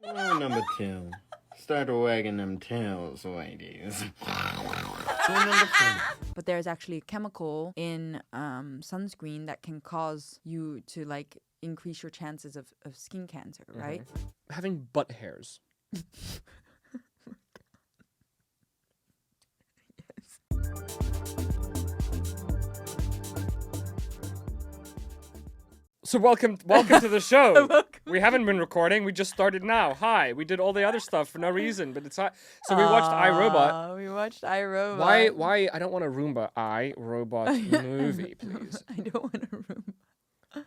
Rule number 2. Start wagging them tails, ladies. Rule number 3. But there's actually a chemical in sunscreen that can cause you to like increase your chances of skin cancer, right? Having butt hairs. So welcome to the show. We haven't been recording. We just started now. Hi. We did all the other stuff for no reason, but it's not. So we watched iRobot. We watched iRobot. Why? I don't want a Roomba. iRobot movie, please. I don't want a Roomba.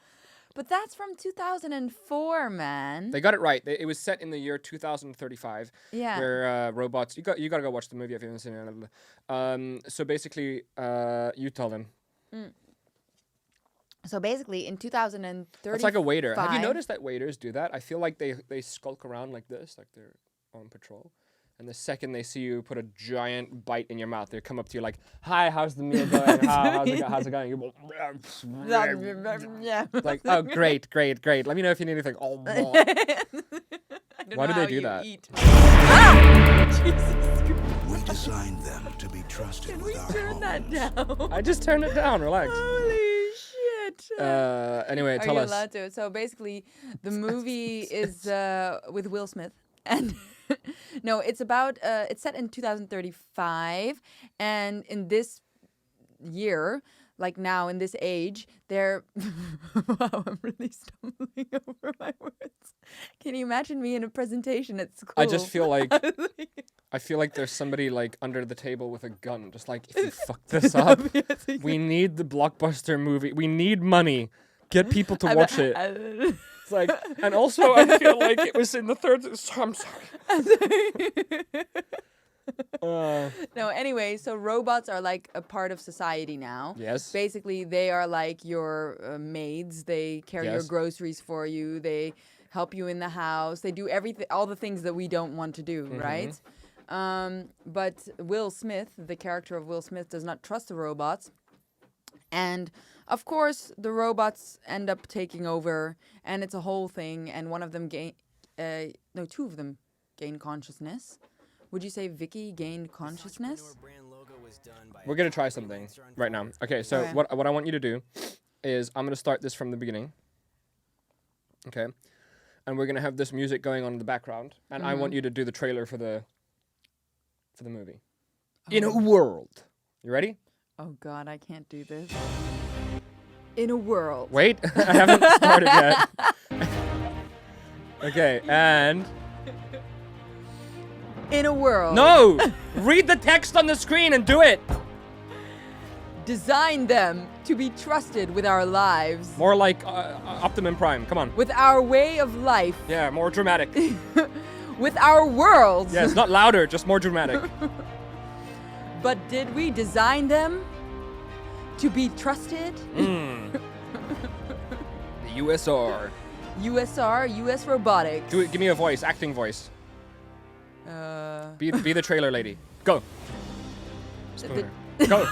But that's from 2004, man. They got it right. It was set in the year 2035. Yeah. Where robots. You got to go watch the movie if you haven't seen it. So basically, you tell them. So basically, in 2035... It's like a waiter. Have you noticed that waiters do that? I feel like they skulk around like this, like they're on patrol. And the second they see you put a giant bite in your mouth, they come up to you like, "Hi, how's the meal going? How's it going?" You yeah. like, "Oh, great. Let me know if you need anything." Oh, why do they do that? Jesus. We designed them to be trusted Can with we our turn that homes. down? I just turned it down. Relax. Holy shit. Anyway, Are tell you us. allowed to? So basically, the movie is with Will Smith, and no, it's about it's set in 2035, and in this year, like now in this age, they're wow, I'm really stumbling over my words. Can you imagine me in a presentation at school? I just feel like there's somebody like under the table with a gun, just like, if you fuck this up, we need the blockbuster movie. We need money. Get people to watch it. It's like, and also I feel like it was in the third. I'm sorry. No, anyway, so robots are like a part of society now. Yes. Basically, they are like your maids. They carry your groceries for you. They help you in the house. They do everything, all the things that we don't want to do, right? But Will Smith, the character of Will Smith, does not trust the robots. And of course, the robots end up taking over, and it's a whole thing. And one of them two of them gain consciousness. Would you say Vicky gained consciousness? We're gonna try something right now. Okay, so what I want you to do is I'm gonna start this from the beginning. Okay, and we're gonna have this music going on in the background, and I want you to do the trailer for the movie. In a world. You ready? Oh God, I can't do this. In a world. Wait, I haven't started yet. Okay, and... In a world. No! Read the text on the screen and do it! Design them to be trusted with our lives. More like Optimum Prime, come on. With our way of life. Yeah, more dramatic. With our world. Yes, not louder, just more dramatic. But did we design them to be trusted? The USR. USR, US Robotics. Do it, give me a voice, acting voice. Be the trailer lady. Go. Go.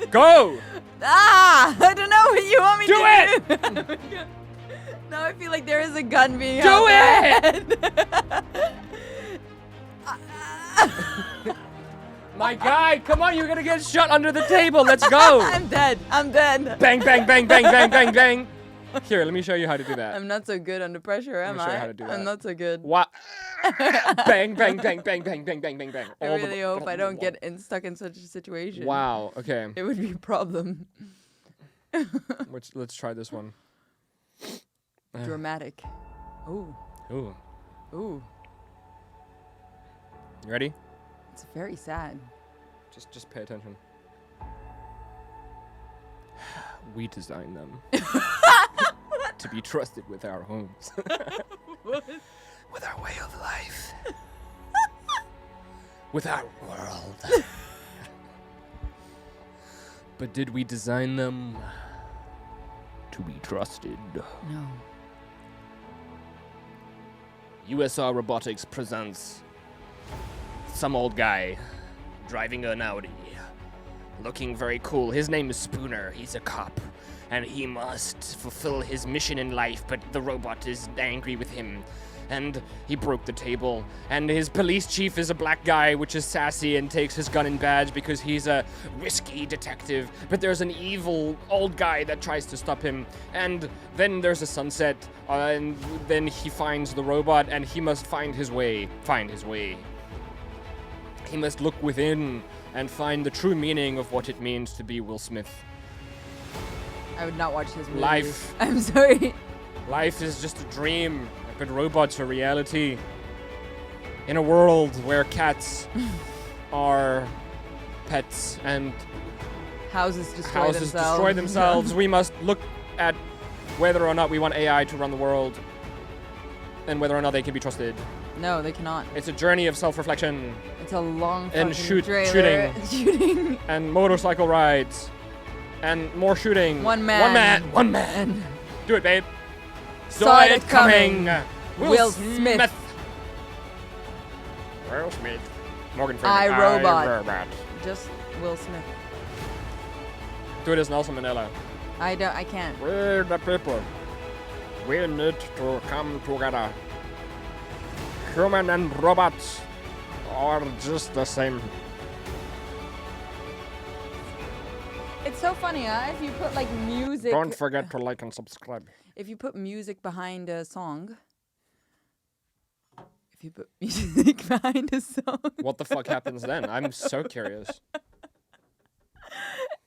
Go! Ah! I don't know what you want me Do to do. Do it! Now I feel like there is a gun being Do held it! there. My guy, come on, you're gonna get shot under the table. Let's go. I'm dead. I'm dead. Bang, bang, bang, bang, bang, bang, bang. Here, let me show you how to do that. I'm not so good under pressure, am Let me show I? you how to do that. I'm not so good. What? Bang, bang, bang, bang, bang, bang, bang, bang, bang. I really hope I don't get stuck in such a situation. Wow. Okay. It would be a problem. Let's try this one. Dramatic. Ooh. Ooh. Ooh. You ready? It's very sad. Just pay attention. We designed them to be trusted with our homes. With our way of life. With our world. But did we design them to be trusted? No. USR Robotics presents some old guy driving an Audi, looking very cool. His name is Spooner. He's a cop, and he must fulfill his mission in life, but the robot is angry with him. and he broke the table. And his police chief is a black guy, which is sassy and takes his gun and badge because he's a risky detective. But there's an evil old guy that tries to stop him. And then there's a sunset, and then he finds the robot, and he must find his way. He must look within and find the true meaning of what it means to be Will Smith. I would not watch this movie. Life. I'm sorry. Life is just a dream, but robots are reality. In a world where cats are pets and houses destroy themselves, we must look at whether or not we want AI to run the world and whether or not they can be trusted. No, they cannot. It's a journey of self-reflection. It's a long and trailer. shooting and motorcycle rides and more shooting. One man. Do it, babe. Saw it coming. Will Smith. Will Smith. Morgan Freeman. iRobot. Just Will Smith. Do it as Nelson Mandela. I can't. We're the people. We need to come together. Human and robots are just the same. It's so funny, huh? If you put like music. Don't forget to like and subscribe. If you put music behind a song. What the fuck happens then? I'm so curious.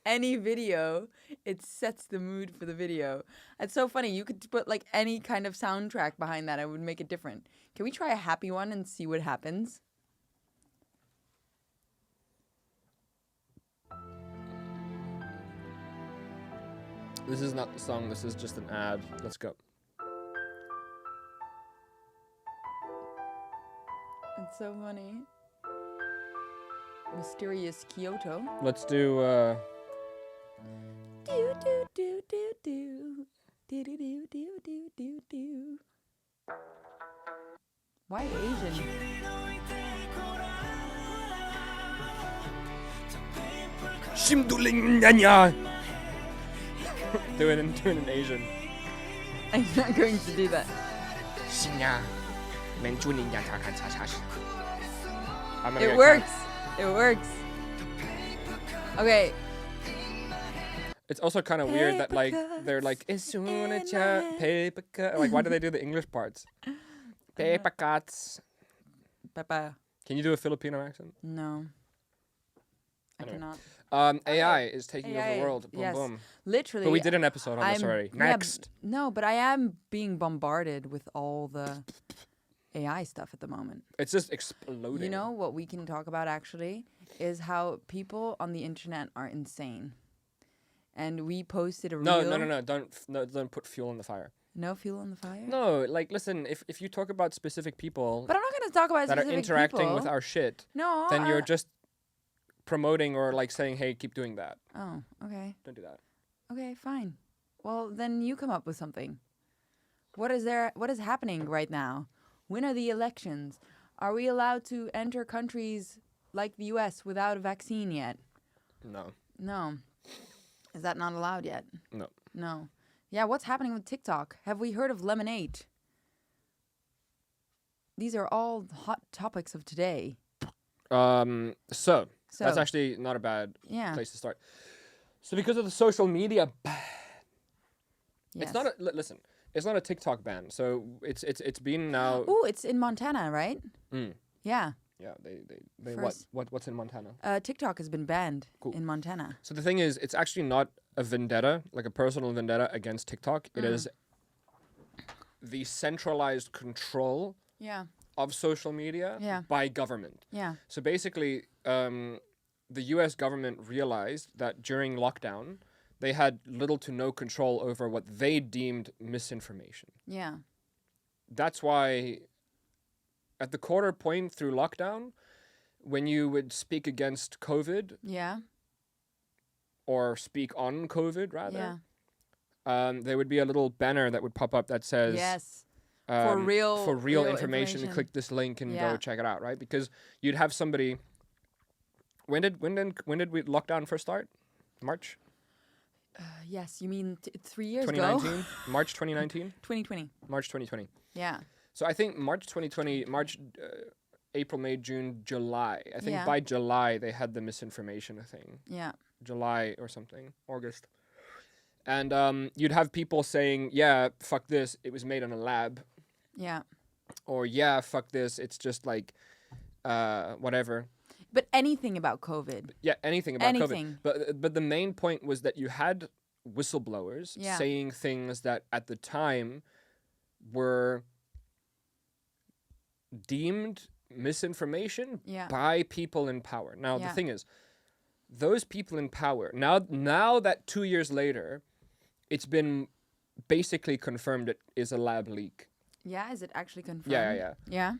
Any video, it sets the mood for the video. It's so funny. You could put like any kind of soundtrack behind that. It would make it different. Can we try a happy one and see what happens? This is not the song. This is just an ad. Let's go. It's so funny. Mysterious Kyoto. Let's do Do do do do do do do do do do do do. Why Asian? Shimduling Nyanya. Do it in Asian. I'm not going to do that. It works. It works. Okay. It's also kind of weird that like they're like paper cut. Like why do they do the English parts? Paper cuts. Papa. Can you do a Filipino accent? No. Anyway. I cannot. AI is taking over AI, the world. Boom, yes. boom. Literally. But we did an episode on this already. Next. No, but I am being bombarded with all the AI stuff at the moment. It's just exploding. You know what we can talk about actually is how people on the internet are insane. And we posted a reel. No. Don't put fuel on the fire. No fuel on the fire? No, like listen, if you talk about specific people But I'm not going to talk about that are specific interacting people. with our shit, No. then you're just promoting or like saying, hey, keep doing that. Oh, okay. Don't do that. Okay, fine. Well, then you come up with something. What is happening right now? When are the elections? Are we allowed to enter countries like the US without a vaccine yet? No. No. Is that not allowed yet? No. No. Yeah, what's happening with TikTok? Have we heard of Lemonade? These are all hot topics of today. So that's actually not a bad place to start. So because of the social media ban, yes. it's not listen, it's not a TikTok ban. So it's been now. Oh, it's in Montana, right? Mm. Yeah. Yeah, they First, what's in Montana? TikTok has been banned in Montana. So the thing is, it's actually not a vendetta, like a personal vendetta against TikTok. It is the centralized control of social media by government. Yeah. So basically, the US government realized that during lockdown, they had little to no control over what they deemed misinformation. Yeah. That's why at the quarter point through lockdown, when you would speak against COVID, or speak on COVID rather, there would be a little banner that would pop up that says, for real information, click this link and go check it out, right? Because you'd have somebody. When did we lockdown first start? March. Yes, you mean 3 years 2019? ago? March 2019. 2020. March 2020. Yeah. So I think March 2020, April, May, June, July. I think Yeah. by July they had the misinformation thing. Yeah. July or something, August. And you'd have people saying, yeah, fuck this, it was made in a lab. Yeah. Or, yeah, fuck this, it's just like, whatever. But anything about COVID. Yeah, anything about Anything. COVID. But the main point was that you had whistleblowers Yeah. saying things that at the time were deemed misinformation Yeah. by people in power. Now, the Yeah. thing is, those people in power, now that 2 years later, it's been basically confirmed it is a lab leak. Yeah, is it actually confirmed? Yeah. Yeah.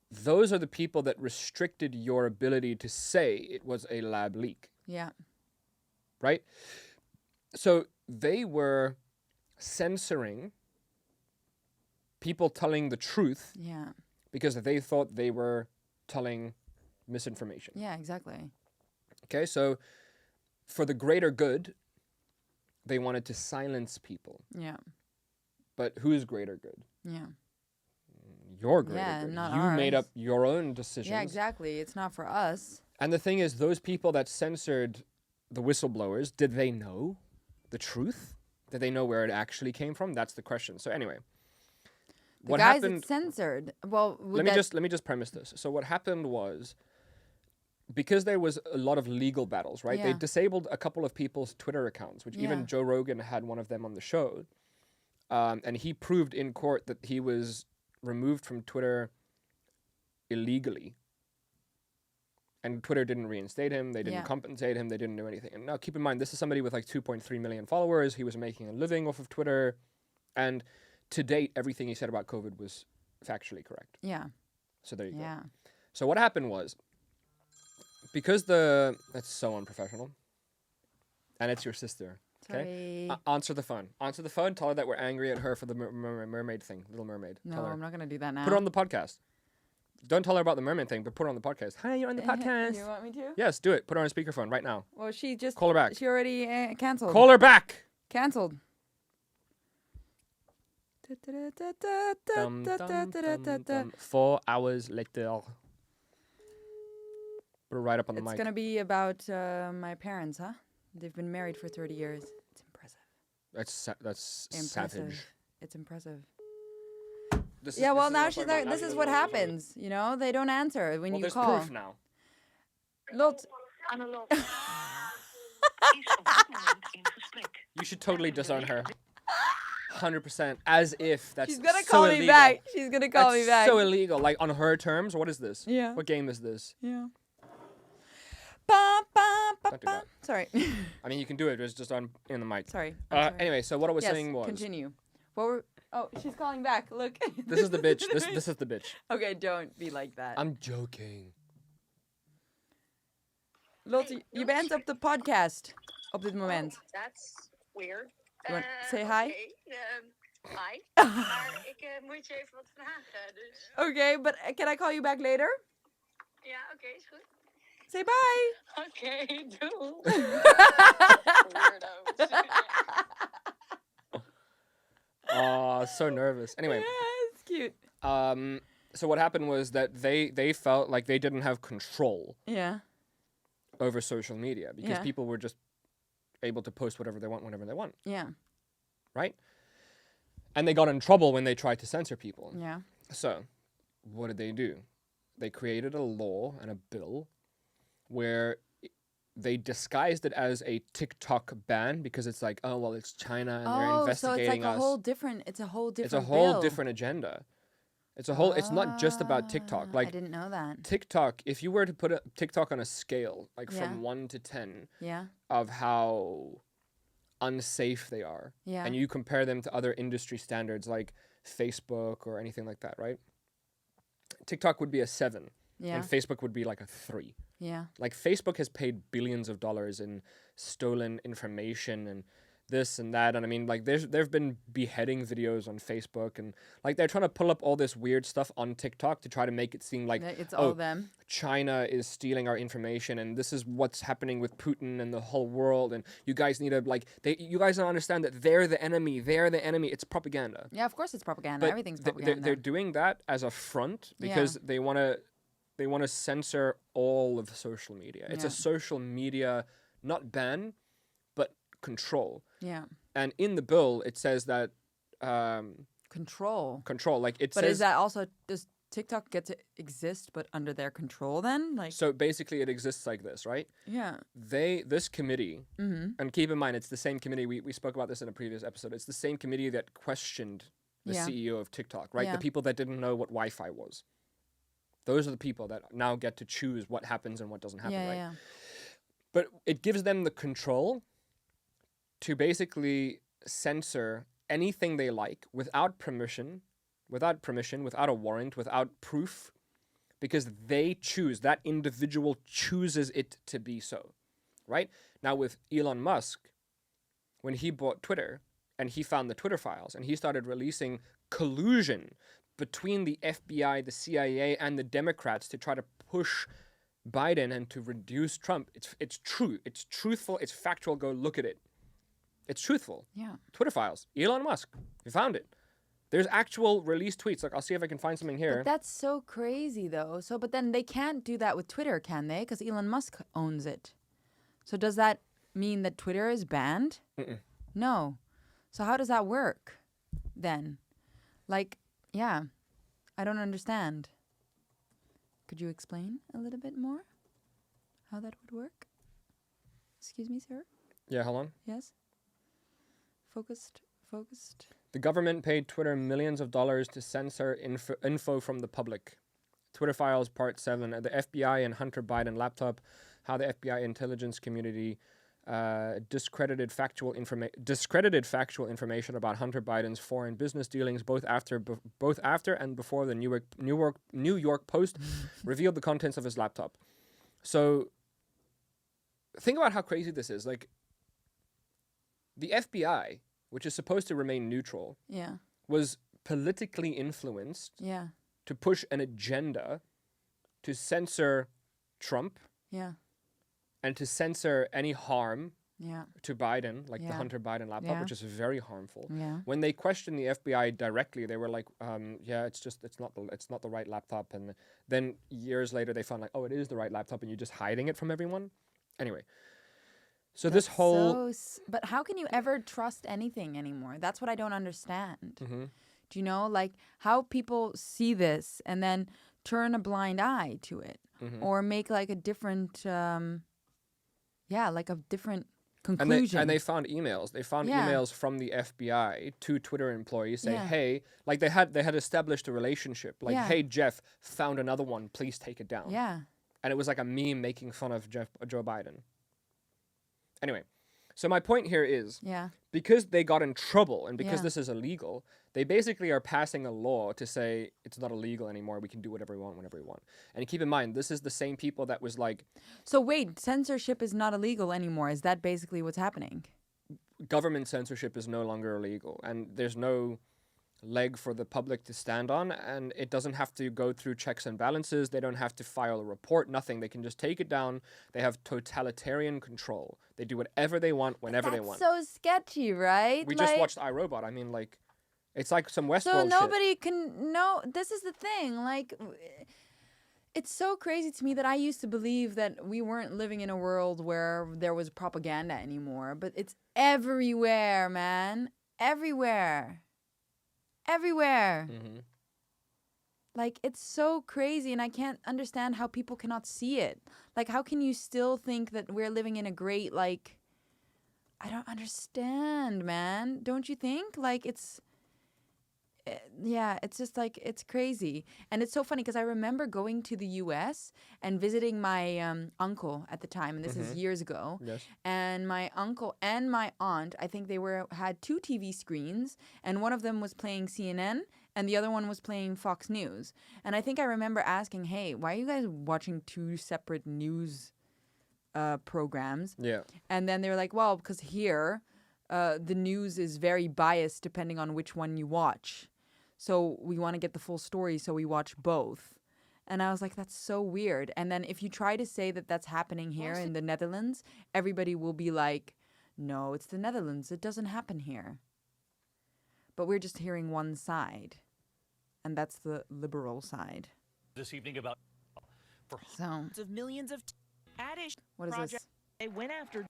Those are the people that restricted your ability to say it was a lab leak, Yeah. right? So they were censoring people telling the truth Yeah. because they thought they were telling misinformation. Yeah, exactly. Okay, so for the greater good, they wanted to silence people. Yeah. But whose greater good? Yeah. Your greater Yeah, good. not You made ours. up your own decisions. Yeah, exactly. It's not for us. And the thing is, those people that censored the whistleblowers, did they know the truth? Did they know where it actually came from? That's the question. So anyway, The what guys happened? that censored. Well, Let me just premise this. So what happened was, because there was a lot of legal battles, right? They Yeah. disabled a couple of people's Twitter accounts, which Yeah. even Joe Rogan had one of them on the show, and he proved in court that he was removed from Twitter illegally. And Twitter didn't reinstate him. They didn't Yeah. compensate him. They didn't do anything. And now keep in mind, this is somebody with like 2.3 million followers. He was making a living off of Twitter. And to date, everything he said about COVID was factually correct. Yeah. So there you go. Yeah. So what happened was, because that's so unprofessional. And it's your sister. Okay? Sorry. Answer the phone. Answer the phone. Tell her that we're angry at her for the mermaid thing. Little Mermaid. No, Tell her. I'm not gonna do that now. Put her on the podcast. Don't tell her about the mermaid thing, but put her on the podcast. Hi, you're on the podcast. You want me to? Yes, do it. Put her on speakerphone right now. Well, she just Call her back. She already canceled. Call her back. Canceled. Dum, dum, dum, dum. 4 hours later. Put her right up on the It's mic. gonna be about my parents, huh? They've been married for 30 years. It's impressive. That's Impressive. savage. It's impressive. This Yeah, is- well, this now is she's what I'm like, talking this about. is what happens. You know, they don't answer when Well, you there's call. proof now. Lot. Analog. Is op dit moment in gesprek. You should totally disown her. 100%. As if that's She's gonna so call me illegal. back. She's gonna call That's me back. so illegal. Like on her terms. What is this? Yeah. What game is this? Yeah. Ba, ba, ba, Don't do ba. that. Sorry. I mean, you can do it. It's just on in the mic. Sorry. I'm sorry. Anyway, so what I was yes, saying was, continue. What were? Oh, she's calling back. Look. this is the bitch. This is the bitch. Okay, don't be like that. I'm joking. Lotte, je bent op de podcast op dit moment. That's weird. You want say hi? Okay, hi. Maar ik moet je even wat vragen. Dus Okay, but can I call you back later? ja, oké, is goed. Say bye. Oké, doei. Weirdo's. Oh, so nervous. Anyway, Yeah, it's cute. so what happened was that they felt like they didn't have control Yeah. over social media because Yeah. people were just able to post whatever they want whenever they want, Yeah. right? And they got in trouble when they tried to censor people. Yeah. So, what did they do? They created a law and a bill where they disguised it as a TikTok ban because it's like, oh well, it's China and they're Oh, so investigating it's like us. a whole different. It's a whole different. It's a whole bill. different agenda. It's a whole. It's not just about TikTok. I Like didn't know that. TikTok, if you were to put a TikTok on a scale, like Yeah. from 1 to 10, Yeah. of how unsafe they are, Yeah. and you compare them to other industry standards like Facebook or anything like that, right? TikTok would be a 7, Yeah. and Facebook would be like a 3. Yeah. Like Facebook has paid billions of dollars in stolen information and this and that. And I mean, like, there've been beheading videos on Facebook, and like they're trying to pull up all this weird stuff on TikTok to try to make it seem like It's all them. China is stealing our information, and this is what's happening with Putin and the whole world, and you guys need to you guys don't understand that they're the enemy. It's propaganda. Yeah, of course it's propaganda. But Everything's propaganda. They're doing that as a front because they want to censor all of social media. It's a social media not ban, but control. Yeah. And in the bill it says that control. Like it but says. But is that also, does TikTok get to exist but under their control then? Like, so basically it exists like this, right? Yeah. This committee, and keep in mind it's the same committee, we spoke about this in a previous episode, it's the same committee that questioned the CEO of TikTok, right? The people that didn't know what Wi-Fi was. Those are the people that now get to choose what happens and what doesn't happen, right? Yeah. But it gives them the control to basically censor anything they like without permission, without a warrant, without proof, because they choose, that individual chooses it to be so, right? Now with Elon Musk, when he bought Twitter and he found the Twitter files and he started releasing collusion between the FBI, the CIA, and the Democrats to try to push Biden and to reduce Trump, it's true, it's truthful, it's factual, go look at it. It's truthful. Yeah. Twitter files, Elon Musk, you found it. There's actual released tweets. Like, I'll see if I can find something here. But that's so crazy, though. So, but then they can't do that with Twitter, can they? Because Elon Musk owns it. So does that mean that Twitter is banned? No. So how does that work then? Like, yeah, I don't understand. Could you explain a little bit more how that would work? Excuse me, sir? Yeah, hold on. Yes? Focused. The government paid Twitter millions of dollars to censor info from the public. Twitter Files Part 7. The FBI and Hunter Biden laptop. How the FBI intelligence community discredited factual information about Hunter Biden's foreign business dealings, both after and before the New York Post revealed the contents of his laptop. So think about how crazy this is. Like, the FBI, which is supposed to remain neutral, was politically influenced to push an agenda to censor Trump and to censor any harm to Biden, like the Hunter Biden laptop, which is very harmful. When they questioned the FBI directly, they were like, it's not the right laptop. And then years later, they found like, oh, it is the right laptop, and you're just hiding it from everyone. Anyway. So That's this whole... but how can you ever trust anything anymore? That's what I don't understand. Do you know, like, how people see this and then turn a blind eye to it, or make like a different, like a different conclusion. And they found emails. They found emails from the FBI to Twitter employees saying, hey, like they had established a relationship. Like, hey, Jeff, found another one. Please take it down. Yeah. And it was like a meme making fun of Joe Biden. Anyway, so my point here is, because they got in trouble and because this is illegal, they basically are passing a law to say it's not illegal anymore. We can do whatever we want whenever we want. And keep in mind, this is the same people that was like... So wait, censorship is not illegal anymore. Is that basically what's happening? Government censorship is no longer illegal. And there's no leg for the public to stand on, and it doesn't have to go through checks and balances. They don't have to file a report, nothing. They can just take it down. They have totalitarian control. They do whatever they want, whenever they want. That's so sketchy, right? We just watched iRobot. I mean, like, it's like some Westworld shit. So nobody can know. This is the thing. Like, it's so crazy to me that I used to believe that we weren't living in a world where there was propaganda anymore. But it's everywhere, man. Everywhere. Like, it's so crazy, and I can't understand how people cannot see it. Like, how can you still think that we're living in a great, like, I don't understand, man. Don't you think? Like, it's just like, it's crazy. And it's so funny because I remember going to the US and visiting my uncle at the time, and this is years ago. Yes. And my uncle and my aunt, I think they had 2 TV screens, and one of them was playing CNN and the other one was playing Fox News. And I think I remember asking, hey, why are you guys watching 2 separate news programs? Yeah. And then they were like, well, because here the news is very biased depending on which one you watch. So we want to get the full story, so we watch both. And I was like, that's so weird. And then if you try to say that that's happening here in the Netherlands, everybody will be like, no, it's the Netherlands. It doesn't happen here. But we're just hearing one side. And that's the liberal side. This evening about for So, of millions of addition what is this? projects they went after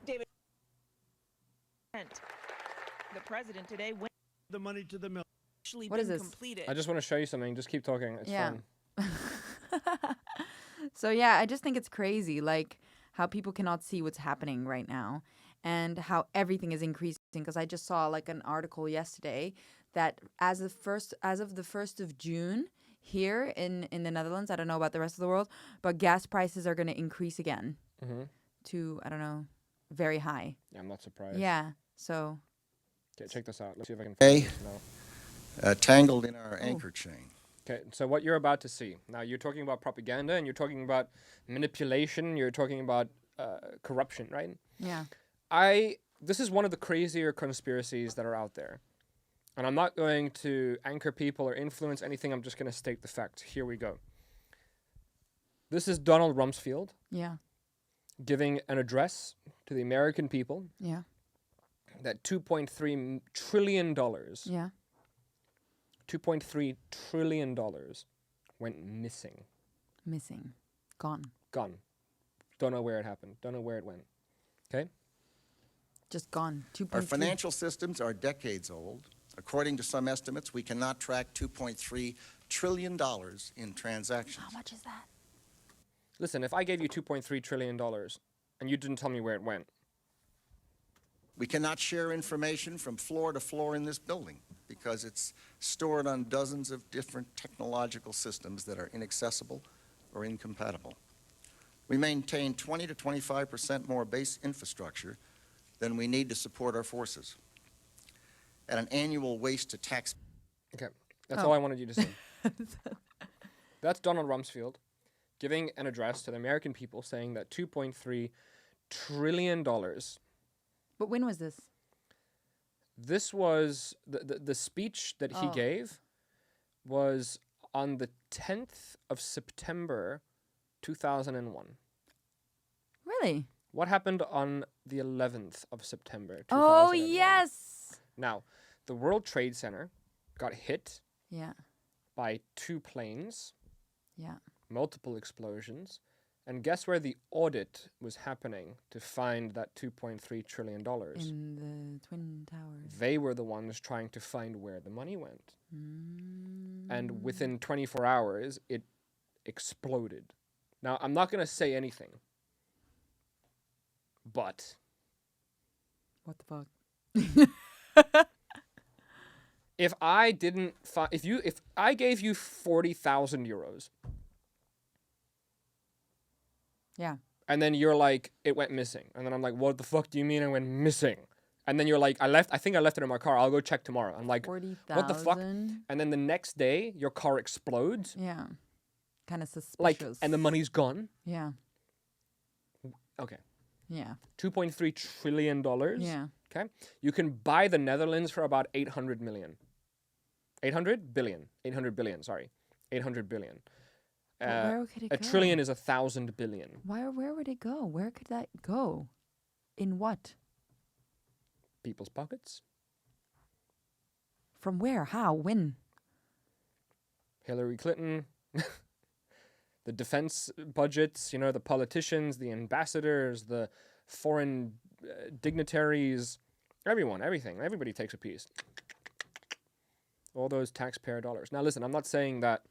David. The president today went the money to the mill. actually What been is this? completed. I just want to show you something. Just keep talking. It's Yeah. fun. So yeah, I just think it's crazy, like how people cannot see what's happening right now, and how everything is increasing. Because I just saw like an article yesterday that as of the 1st of June here in the Netherlands, I don't know about the rest of the world, but gas prices are going to increase again to, I don't know, very high. Yeah, I'm not surprised. Yeah. So Okay, check this out. Let's see if I can Hey. find this now. Tangled in our anchor chain. Okay, so what you're about to see. Now, you're talking about propaganda, and you're talking about manipulation, you're talking about corruption, right? yeah. This is one of the crazier conspiracies that are out there. And I'm not going to anchor people or influence anything, I'm just going to state the facts. Here we go. This is Donald Rumsfeld Yeah. giving an address to the American people Yeah. that $2.3 trillion, Yeah. $2.3 trillion went missing. Missing. Gone. Gone. Don't know where it happened. Don't know where it went. Okay? Just gone. 2.3. Our financial systems are decades old. According to some estimates, we cannot track $2.3 trillion in transactions. How much is that? Listen, if I gave you $2.3 trillion and you didn't tell me where it went, We cannot share information from floor to floor in this building because it's stored on dozens of different technological systems that are inaccessible or incompatible. We maintain 20 to 25% more base infrastructure than we need to support our forces. At an annual waste to tax. okay, that's all I wanted you to say. That's Donald Rumsfeld giving an address to the American people saying that $2.3 trillion. But when was this? This was the speech that he gave was on the 10th of September 2001. Really? What happened on the 11th of September 2001? Oh, yes. Now, the World Trade Center got hit Yeah. by 2 planes, Yeah. multiple explosions, and guess where the audit was happening to find that $2.3 trillion? In the Twin Towers. They were the ones trying to find where the money went. And within 24 hours, it exploded. Now, I'm not going to say anything, but What the fuck? if I didn't if I gave you 40,000 euros, Yeah. and then you're like, it went missing, and then I'm like, what the fuck do you mean it went missing? And then you're like, I think I left it in my car. I'll go check tomorrow. I'm like, 40,000. what the fuck? And then the next day, your car explodes, Yeah. Kind of suspicious. like, and the money's gone. Yeah. Okay, Yeah. $2.3 trillion. Yeah. Okay, you can buy the Netherlands for about 800 million. 800 billion. 800 billion. Sorry, 800 billion. But where could it A go? trillion is 1,000 billion. Where would it go? Where could that go? In what? People's pockets. From where? How? When? Hillary Clinton. The defense budgets, you know, the politicians, the ambassadors, the foreign dignitaries, everything. Everybody takes a piece. All those taxpayer dollars. Now, listen, I'm not saying that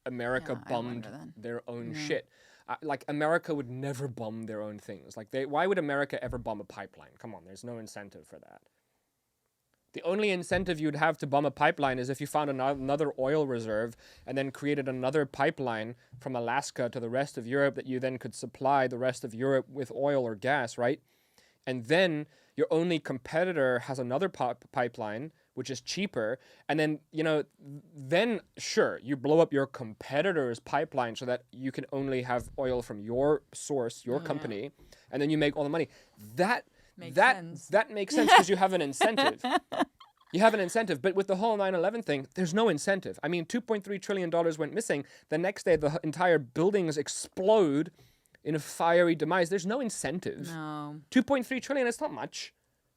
America Yeah, I bummed wonder then. their own shit. Like, America would never bomb their own things. Like, why would America ever bomb a pipeline? Come on, there's no incentive for that. The only incentive you'd have to bomb a pipeline is if you found another oil reserve and then created another pipeline from Alaska to the rest of Europe that you then could supply the rest of Europe with oil or gas, right? And then your only competitor has another pipeline, which is cheaper. And then, you know, then sure, you blow up your competitor's pipeline so that you can only have oil from your source, your company, and then you make all the money. Makes that sense. that makes sense because you have an incentive. You have an incentive, but with the whole 9/11 thing, there's no incentive. I mean, $2.3 trillion went missing. The next day, the entire buildings explode in a fiery demise. There's no incentive. No. 2.3 trillion, it's not much.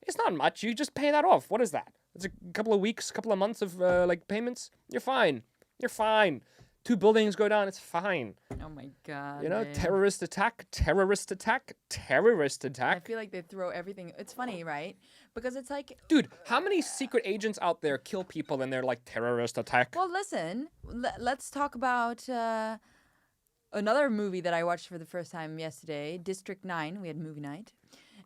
It's not much. You just pay that off. What is that? It's a couple of weeks, couple of months of like payments. You're fine. You're fine. 2 buildings go down. It's fine. Oh my god. You know, man. terrorist attack, terrorist attack, terrorist I attack. feel like they throw everything. It's funny, right? Because it's like, Dude, how many secret agents out there kill people and they're like terrorist attack? well, listen. Let's talk about another movie that I watched for the first time yesterday, District 9. We had movie night.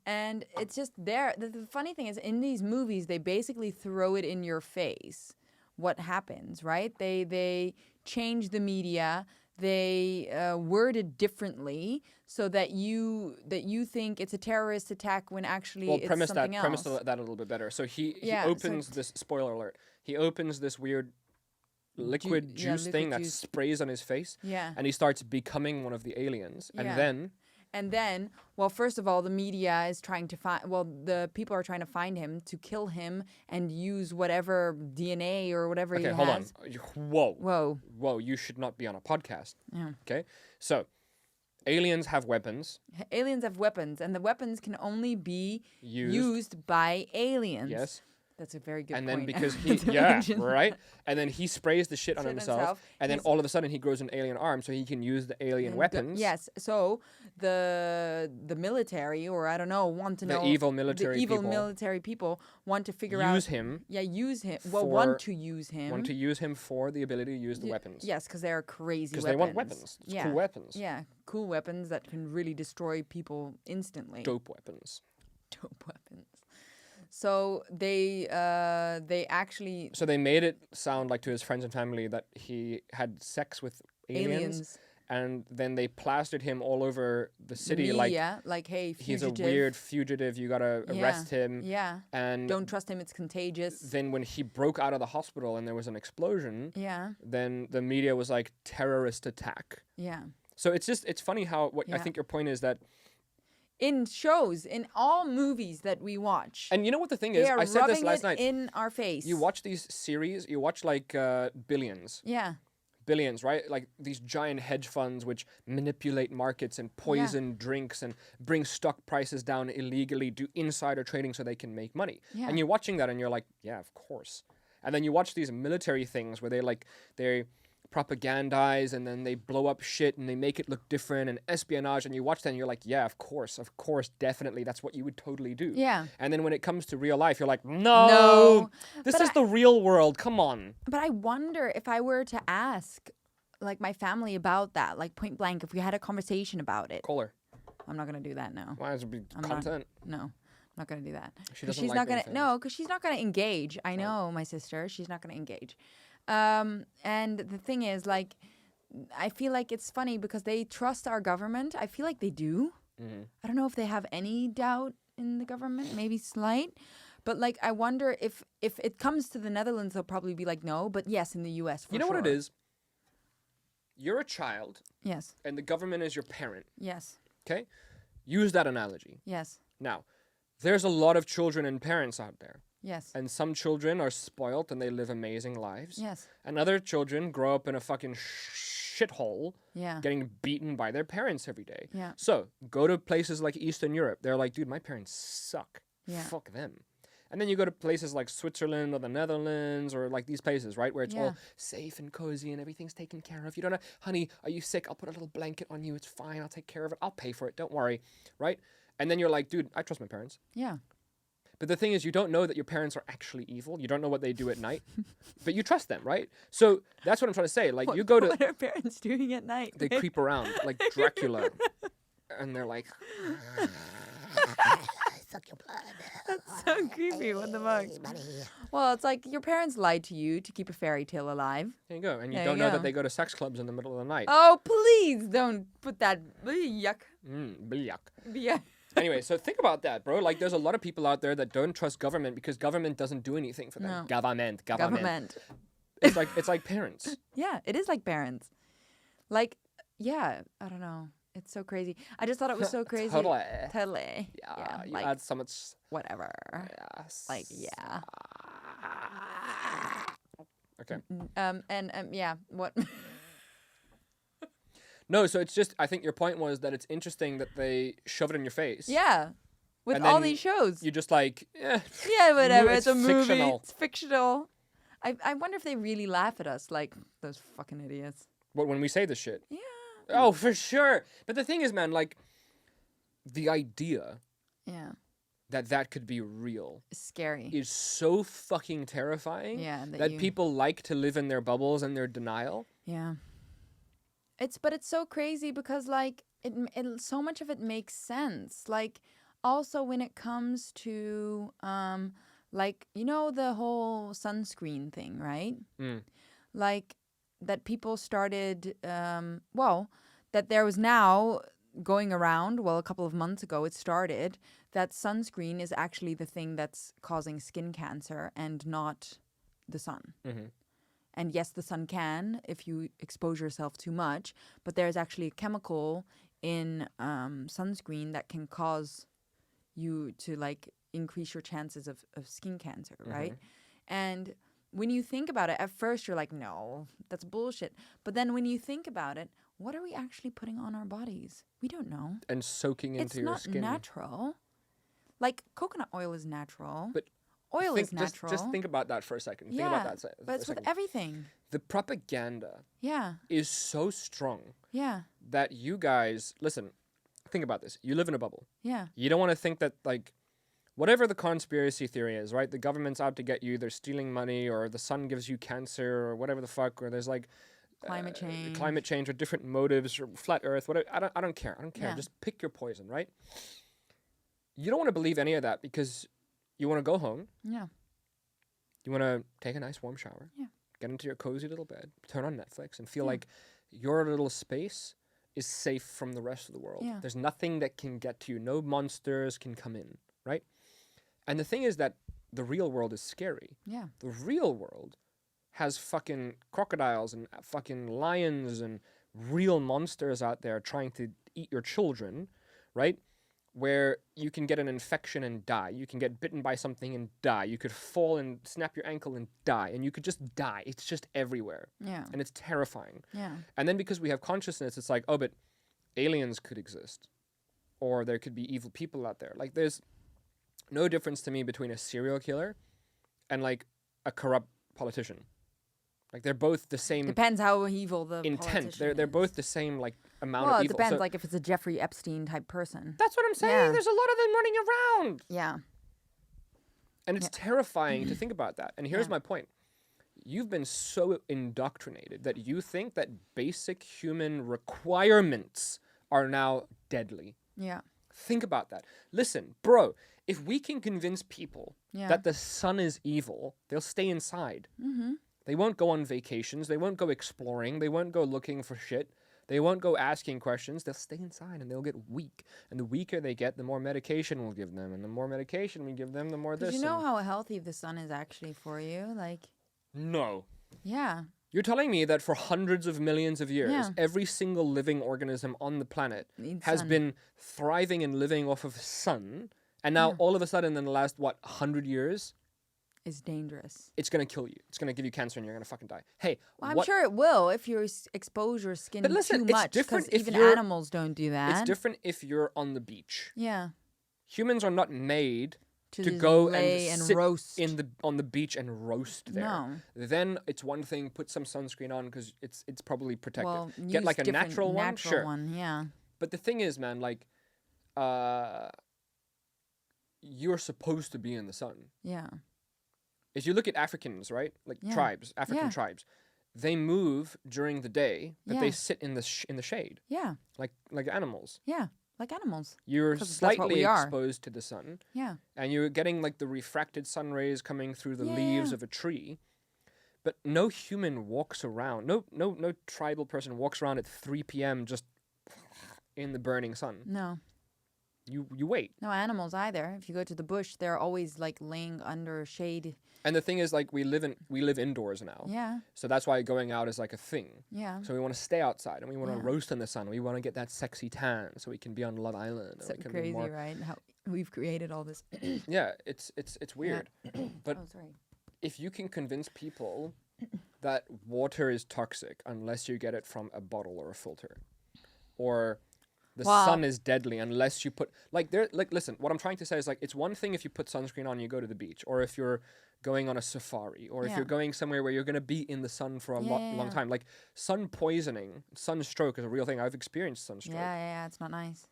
And it's just there. The funny thing is, in these movies, they basically throw it in your face. What happens, right? They change the media. They word it differently so that you think it's a terrorist attack when actually it's something else. Premise that a little bit better. So he opens this, spoiler alert, he opens this weird liquid juice thing that sprays on his face. Yeah. And he starts becoming one of the aliens. Yeah. And then, well, first of all, the media is trying to find, the people are trying to find him to kill him and use whatever DNA or whatever he has. Okay, hold on. Whoa, you should not be on a podcast. Yeah. Okay, so aliens have weapons. Aliens have weapons, and the weapons can only be used by aliens. Yes. That's a very good point. point. And then because he, right? And then he sprays the shit on himself. And then all of a sudden he grows an alien arm so he can use the alien weapons. Yes. So the military, or I don't know, want to know. The evil military people want to figure out. Use him. Yeah, use him. Well, want to use him. Want to use him for the ability to use the weapons. Yes, because they're crazy weapons. Because they want weapons. It's cool weapons. Yeah, cool weapons that can really destroy people instantly. Dope weapons. Dope weapons. So they actually. So they made it sound like to his friends and family that he had sex with aliens. And then they plastered him all over the city, like hey, fugitive. He's a weird fugitive. You gotta arrest him. Yeah. And don't trust him. It's contagious. Then when he broke out of the hospital and there was an explosion. Yeah. Then the media was like terrorist attack. Yeah. So it's funny how I think your point is that. In shows, in all movies that we watch. And you know what the thing is? I said this last night. In our face. You watch these series, you watch like Billions. Yeah. Billions, right? Like these giant hedge funds which manipulate markets and poison drinks and bring stock prices down illegally, do insider trading so they can make money. Yeah. And you're watching that and you're like, yeah, of course. And then you watch these military things where they propagandize and then they blow up shit and they make it look different and espionage, and you watch that and you're like, yeah, of course, definitely, that's what you would totally do. Yeah. And then when it comes to real life, you're like, no. This is the real world, come on. But I wonder if I were to ask like my family about that, like point blank, if we had a conversation about it. Call her. I'm not gonna do that now. Why is it be content? I'm not gonna do that. She's not gonna. Because she's not gonna engage. I know my sister. She's not gonna engage. And the thing is, like, I feel like it's funny because they trust our government. I feel like they do. Mm-hmm. I don't know if they have any doubt in the government, maybe slight. But, like, I wonder if it comes to the Netherlands, they'll probably be like, no. But, yes, in the U.S., for sure. You know what it is? You're a child. Yes. And the government is your parent. Yes. Okay? Use that analogy. Yes. Now, there's a lot of children and parents out there. Yes. And some children are spoilt and they live amazing lives. Yes. And other children grow up in a fucking shithole. Yeah. Getting beaten by their parents every day. Yeah. So, go to places like Eastern Europe. They're like, dude, my parents suck. Yeah. Fuck them. And then you go to places like Switzerland or the Netherlands or like these places, right? Where it's all safe and cozy and everything's taken care of. You don't know, honey, are you sick? I'll put a little blanket on you. It's fine. I'll take care of it. I'll pay for it. Don't worry. Right? And then you're like, dude, I trust my parents. Yeah. But the thing is, you don't know that your parents are actually evil. You don't know what they do at night. But you trust them, right? So that's what I'm trying to say. Like, you go to... What are parents doing at night? They creep around like Dracula. And they're like... Suck your blood. That's so creepy. What the fuck? Well, it's like your parents lied to you to keep a fairy tale alive. There you go. And you don't know that they go to sex clubs in the middle of the night. Oh, please don't put that... Yuck. Yuck. Yeah. Anyway, so think about that, bro. Like, there's a lot of people out there that don't trust government because government doesn't do anything for them. No. Government. It's like parents. Yeah, it is like parents. Like, yeah, I don't know. It's so crazy. I just thought it was so crazy. Totally. Yeah, you like, add so much. whatever. Yes. Like, yeah. Okay. Yeah. What? No, so it's just, I think your point was that it's interesting that they shove it in your face. Yeah. With And all then these shows. You're just like, Yeah, whatever. It's a movie. fictional. It's fictional. I wonder if they really laugh at us like those fucking idiots. What, when we say this shit? Yeah. Oh, for sure. But the thing is, man, like, the idea Yeah. that could be real It's scary. is so fucking terrifying Yeah. that people like to live in their bubbles and their denial. Yeah. But it's so crazy because like it so much of it makes sense. Like also when it comes to like the whole sunscreen thing, right? Like that people started that there was now going around, a couple of months ago it started, that sunscreen is actually the thing that's causing skin cancer and not the sun. And yes, the sun can if you expose yourself too much, but there's actually a chemical in sunscreen that can cause you to like increase your chances of skin cancer, right? And when you think about it, at first you're like, no, that's bullshit. But then when you think about it, what are we actually putting on our bodies? We don't know. And soaking into your skin. It's not natural. Like coconut oil is natural. But oil is natural. Just think about that for a second. Yeah, Think about that but it's with everything. The propaganda Yeah. is so strong Yeah. that you guys, listen, think about this. You live in a bubble. Yeah. You don't want to think that, like, whatever the conspiracy theory is, right? The government's out to get you, they're stealing money, or the sun gives you cancer, or whatever the fuck, or there's like Climate change or different motives, or flat earth, whatever. I don't care. Yeah. Just pick your poison, right? You don't want to believe any of that because you want to go home. Yeah. You want to take a nice warm shower. Yeah. Get into your cozy little bed, turn on Netflix, and feel like your little space is safe from the rest of the world. Yeah. There's nothing that can get to you. No monsters can come in, right? And the thing is that the real world is scary. Yeah. The real world has fucking crocodiles and fucking lions and real monsters out there trying to eat your children, right? Where you can get an infection and die. You can get bitten by something and die. You could fall and snap your ankle and die. And you could just die. It's just everywhere. Yeah. And it's terrifying. Yeah. And then because we have consciousness, it's like, oh, but aliens could exist. Or there could be evil people out there. Like, there's no difference to me between a serial killer and, like, a corrupt politician. Like, they're both the same Depends how evil the intent. politician They're is. both the same, like, amount Well, of it evil. depends, So like if it's a Jeffrey Epstein type person. that's what I'm saying. Yeah. There's a lot of them running around. Yeah. And it's terrifying to think about that. And here's Yeah. my point. You've been so indoctrinated that you think that basic human requirements are now deadly. Yeah. Think about that. Listen, bro, if we can convince people Yeah. that the sun is evil, they'll stay inside. Mm-hmm. They won't go on vacations. They won't go exploring. They won't go looking for shit. They won't go asking questions. They'll stay inside and they'll get weak. And the weaker they get, the more medication we'll give them. And the more medication we give them, the more this. Did you know and- how healthy the sun is actually for you? Like, No. yeah. You're telling me that for hundreds of millions of years, Yeah. every single living organism on the planet Needs has sun. been thriving and living off of sun. And now all of a sudden in the last, 100 years, Is dangerous. it's going to kill you. It's going to give you cancer and you're going to fucking die. Hey, Well, I'm what- sure it will if you expose your skin But listen, too it's much. different Because if even you're- animals don't do that. it's different if you're on the beach. Yeah. Humans are not made to just go lay and and sit roast. on the beach and roast there. No. Then it's one thing, put some sunscreen on because it's probably protective. Well, Get use like a different natural one, sure. one, yeah. But the thing is, man, like, you're supposed to be in the sun. Yeah. If you look at Africans, right, like Yeah. tribes, African Yeah. tribes, they move during the day, but they Yeah. sit in the shade, Yeah. like animals. Yeah. Like animals. You're 'Cause that's what slightly we are. exposed to the sun, Yeah. and you're getting like the refracted sun rays coming through the Yeah, leaves yeah. of a tree. But no human walks around. No tribal person walks around at 3 p.m. just in the burning sun. No. You wait. No animals either. If you go to the bush, they're always like laying under shade. And the thing is, like, we live indoors now. Yeah. So that's why going out is like a thing. Yeah. So we want to stay outside and we want to Yeah. roast in the sun. We want to get that sexy tan so we can be on Love Island. So and we can crazy, be more... right? How we've created all this. Yeah, it's weird. But Oh, sorry. if you can convince people that water is toxic unless you get it from a bottle or a filter, or the Wow. sun is deadly unless you put listen, what I'm trying to say is, like, it's one thing if you put sunscreen on and you go to the beach, or if you're going on a safari, or if Yeah. you're going somewhere where you're going to be in the sun for a long Yeah. time. Like, sun poisoning, sunstroke is a real thing. I've experienced sunstroke. Yeah, it's not nice.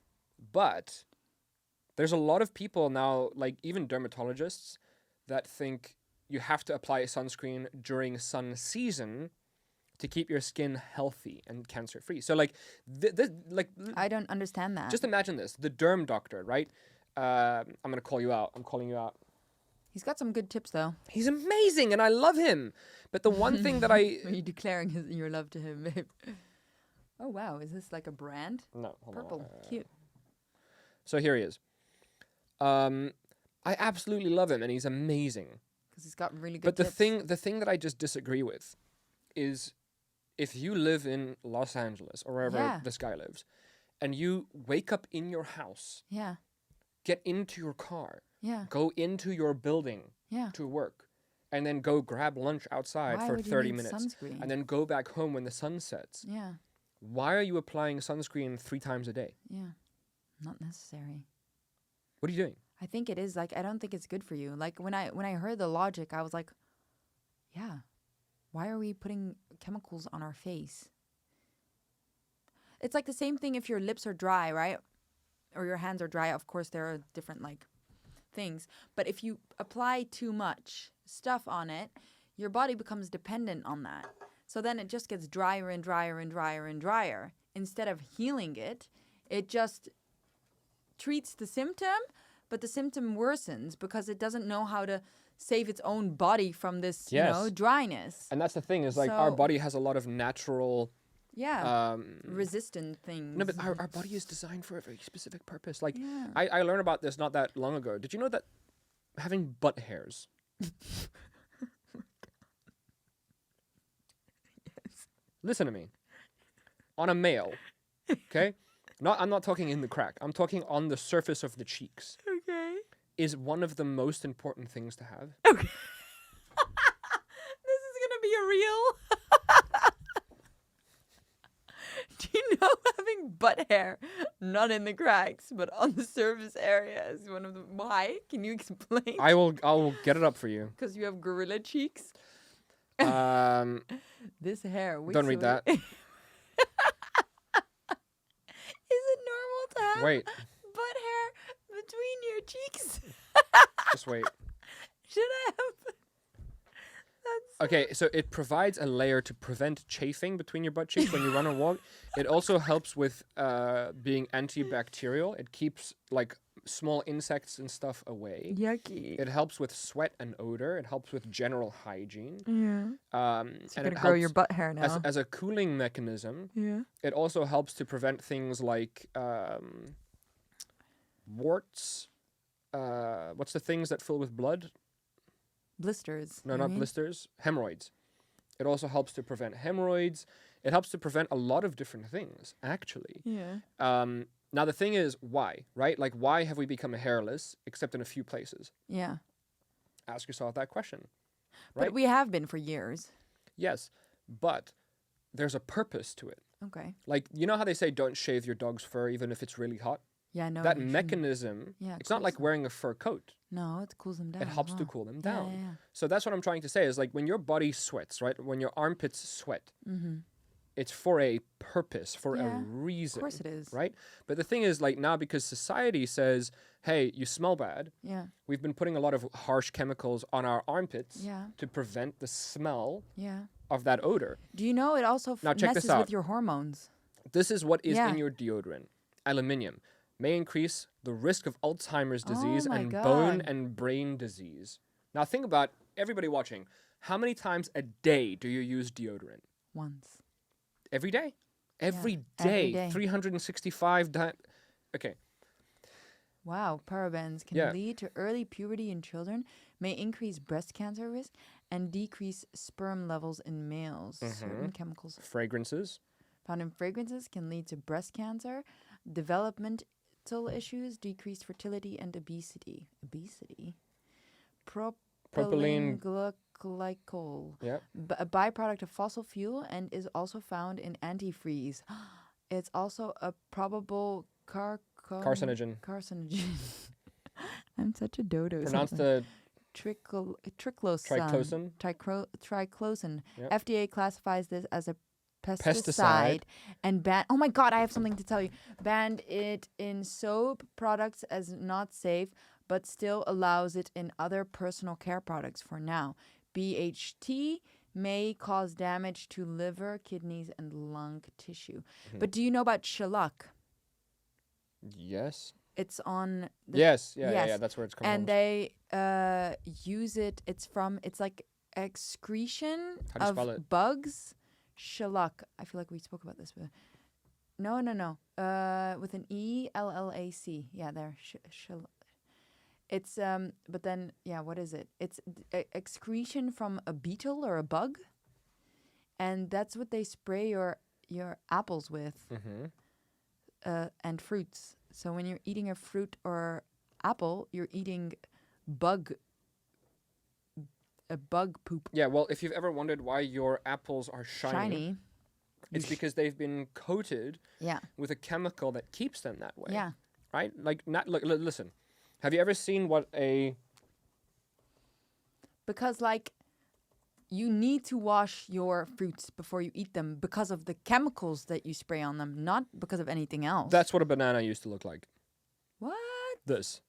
But there's a lot of people now, like even dermatologists, that think you have to apply sunscreen during sun season to keep your skin healthy and cancer free. So like, I don't understand that. just imagine this: the derm doctor, right? I'm gonna call you out. I'm calling you out. He's got some good tips though. He's amazing, and I love him. But the one thing that I Are you declaring your love to him, babe? Oh wow, is this like a brand? no hold Purple, on. cute. So here he is. I absolutely love him, and he's amazing. Because he's got really good But tips. the thing that I just disagree with is, if you live in Los Angeles or wherever Yeah. this guy lives, and you wake up in your house, Yeah, get into your car, yeah, go into your building yeah. to work, and then go grab lunch outside Why for would you 30 need minutes, sunscreen? and then go back home when the sun sets. Yeah, Why are you applying sunscreen 3 times a day? yeah. Not necessary. What are you doing? I think it is like I don't think it's good for you. Like when I heard the logic, I was like, yeah. Why are we putting chemicals on our face? It's like the same thing if your lips are dry, right? Or your hands are dry. Of course, there are different like things. But if you apply too much stuff on it, your body becomes dependent on that. So then it just gets drier and drier and drier and drier. Instead of healing it, it just treats the symptom, but the symptom worsens because it doesn't know how to save its own body from this, Yes. dryness. And that's the thing, is like our So- body has a lot of natural Yeah. Resistant things. no, but our body is designed for a very specific purpose. Like, Yeah. I learned about this not that long ago. Did you know that having butt hairs? Listen to me. On a male, okay? I'm not talking in the crack. I'm talking on the surface of the cheeks. Okay. Is one of the most important things to have. Okay. This is gonna be a real. Do you know having butt hair, not in the cracks, but on the surface area, is one of the why? Can you explain? I will get it up for you. Because you have gorilla cheeks. Um, This hair. Don't read that. Is it normal to have Wait. butt hair between your cheeks? just wait. Should I have? That's Okay, so it provides a layer to prevent chafing between your butt cheeks when you run or walk. It also helps with being antibacterial. It keeps like small insects and stuff away. yucky. It helps with sweat and odor. It helps with general hygiene. Yeah. So You're gonna grow your butt hair now. as a cooling mechanism. Yeah. It also helps to prevent things like warts. What's the things that fill with blood? Blisters. No, you not mean? blisters. Hemorrhoids. It also helps to prevent hemorrhoids. It helps to prevent a lot of different things, actually. Yeah. Now, the thing is, why, right? Like, why have we become hairless, except in a few places? Yeah. Ask yourself that question, right? But we have been for years. Yes, but there's a purpose to it. Okay. Like, you know how they say don't shave your dog's fur even if it's really hot? Yeah. No. That you shouldn't. mechanism, Yeah, it's not cools like them. wearing a fur coat. No, it cools them down. It as helps to well. cool them Yeah, down. yeah. So that's what I'm trying to say is, like, when your body sweats, right? When your armpits sweat, Mm-hmm. it's for a purpose, for a Yeah, reason. Of course it is. Right? But the thing is, like, now because society says, hey, you smell bad, Yeah. we've been putting a lot of harsh chemicals on our armpits Yeah. to prevent the smell Yeah. of that odor. Do you know it also Now check this messes out. with your hormones? This is what is Yeah. in your deodorant. Aluminium may increase the risk of Alzheimer's disease Oh my and bone God. and brain disease. Now think about everybody watching. How many times a day do you use deodorant? Once. Every day? Every every day. day. 365 times. Okay. Wow, parabens can Yeah. lead to early puberty in children, may increase breast cancer risk, and decrease sperm levels in males. Certain chemicals Fragrances. found in fragrances can lead to breast cancer, developmental issues, decreased fertility, and obesity. Obesity? Propylene- glycol, Yeah. a byproduct of fossil fuel, and is also found in antifreeze. It's also a probable Carcinogen. Carcinogen. I'm such a dodo. Pronounce sometimes. the Triclosan. Triclosan? Triclosan. Yep. FDA classifies this as a Pesticide. and oh my god, I have something to tell you. Banned it in soap products as not safe, but still allows it in other personal care products for now. BHT may cause damage to liver, kidneys, and lung tissue. But do you know about shellac? Yes. It's on Yes. Yeah, yes. yeah. That's where it's coming and from. they use it. It's like excretion How do you of spell it? bugs. Shellac. I feel like we spoke about this. But no. With an ELLAC. Yeah, there. Shellac. It's But then what is it? It's excretion from a beetle or a bug, and that's what they spray your apples with, and fruits. So when you're eating a fruit or apple, you're eating bug poop. Yeah, well, if you've ever wondered why your apples are shiny, it's because they've been coated Yeah. with a chemical that keeps them that way. Yeah. Right? Like, listen. Have you ever seen what Because you need to wash your fruits before you eat them because of the chemicals that you spray on them, not because of anything else. That's what a banana used to look like. What? This.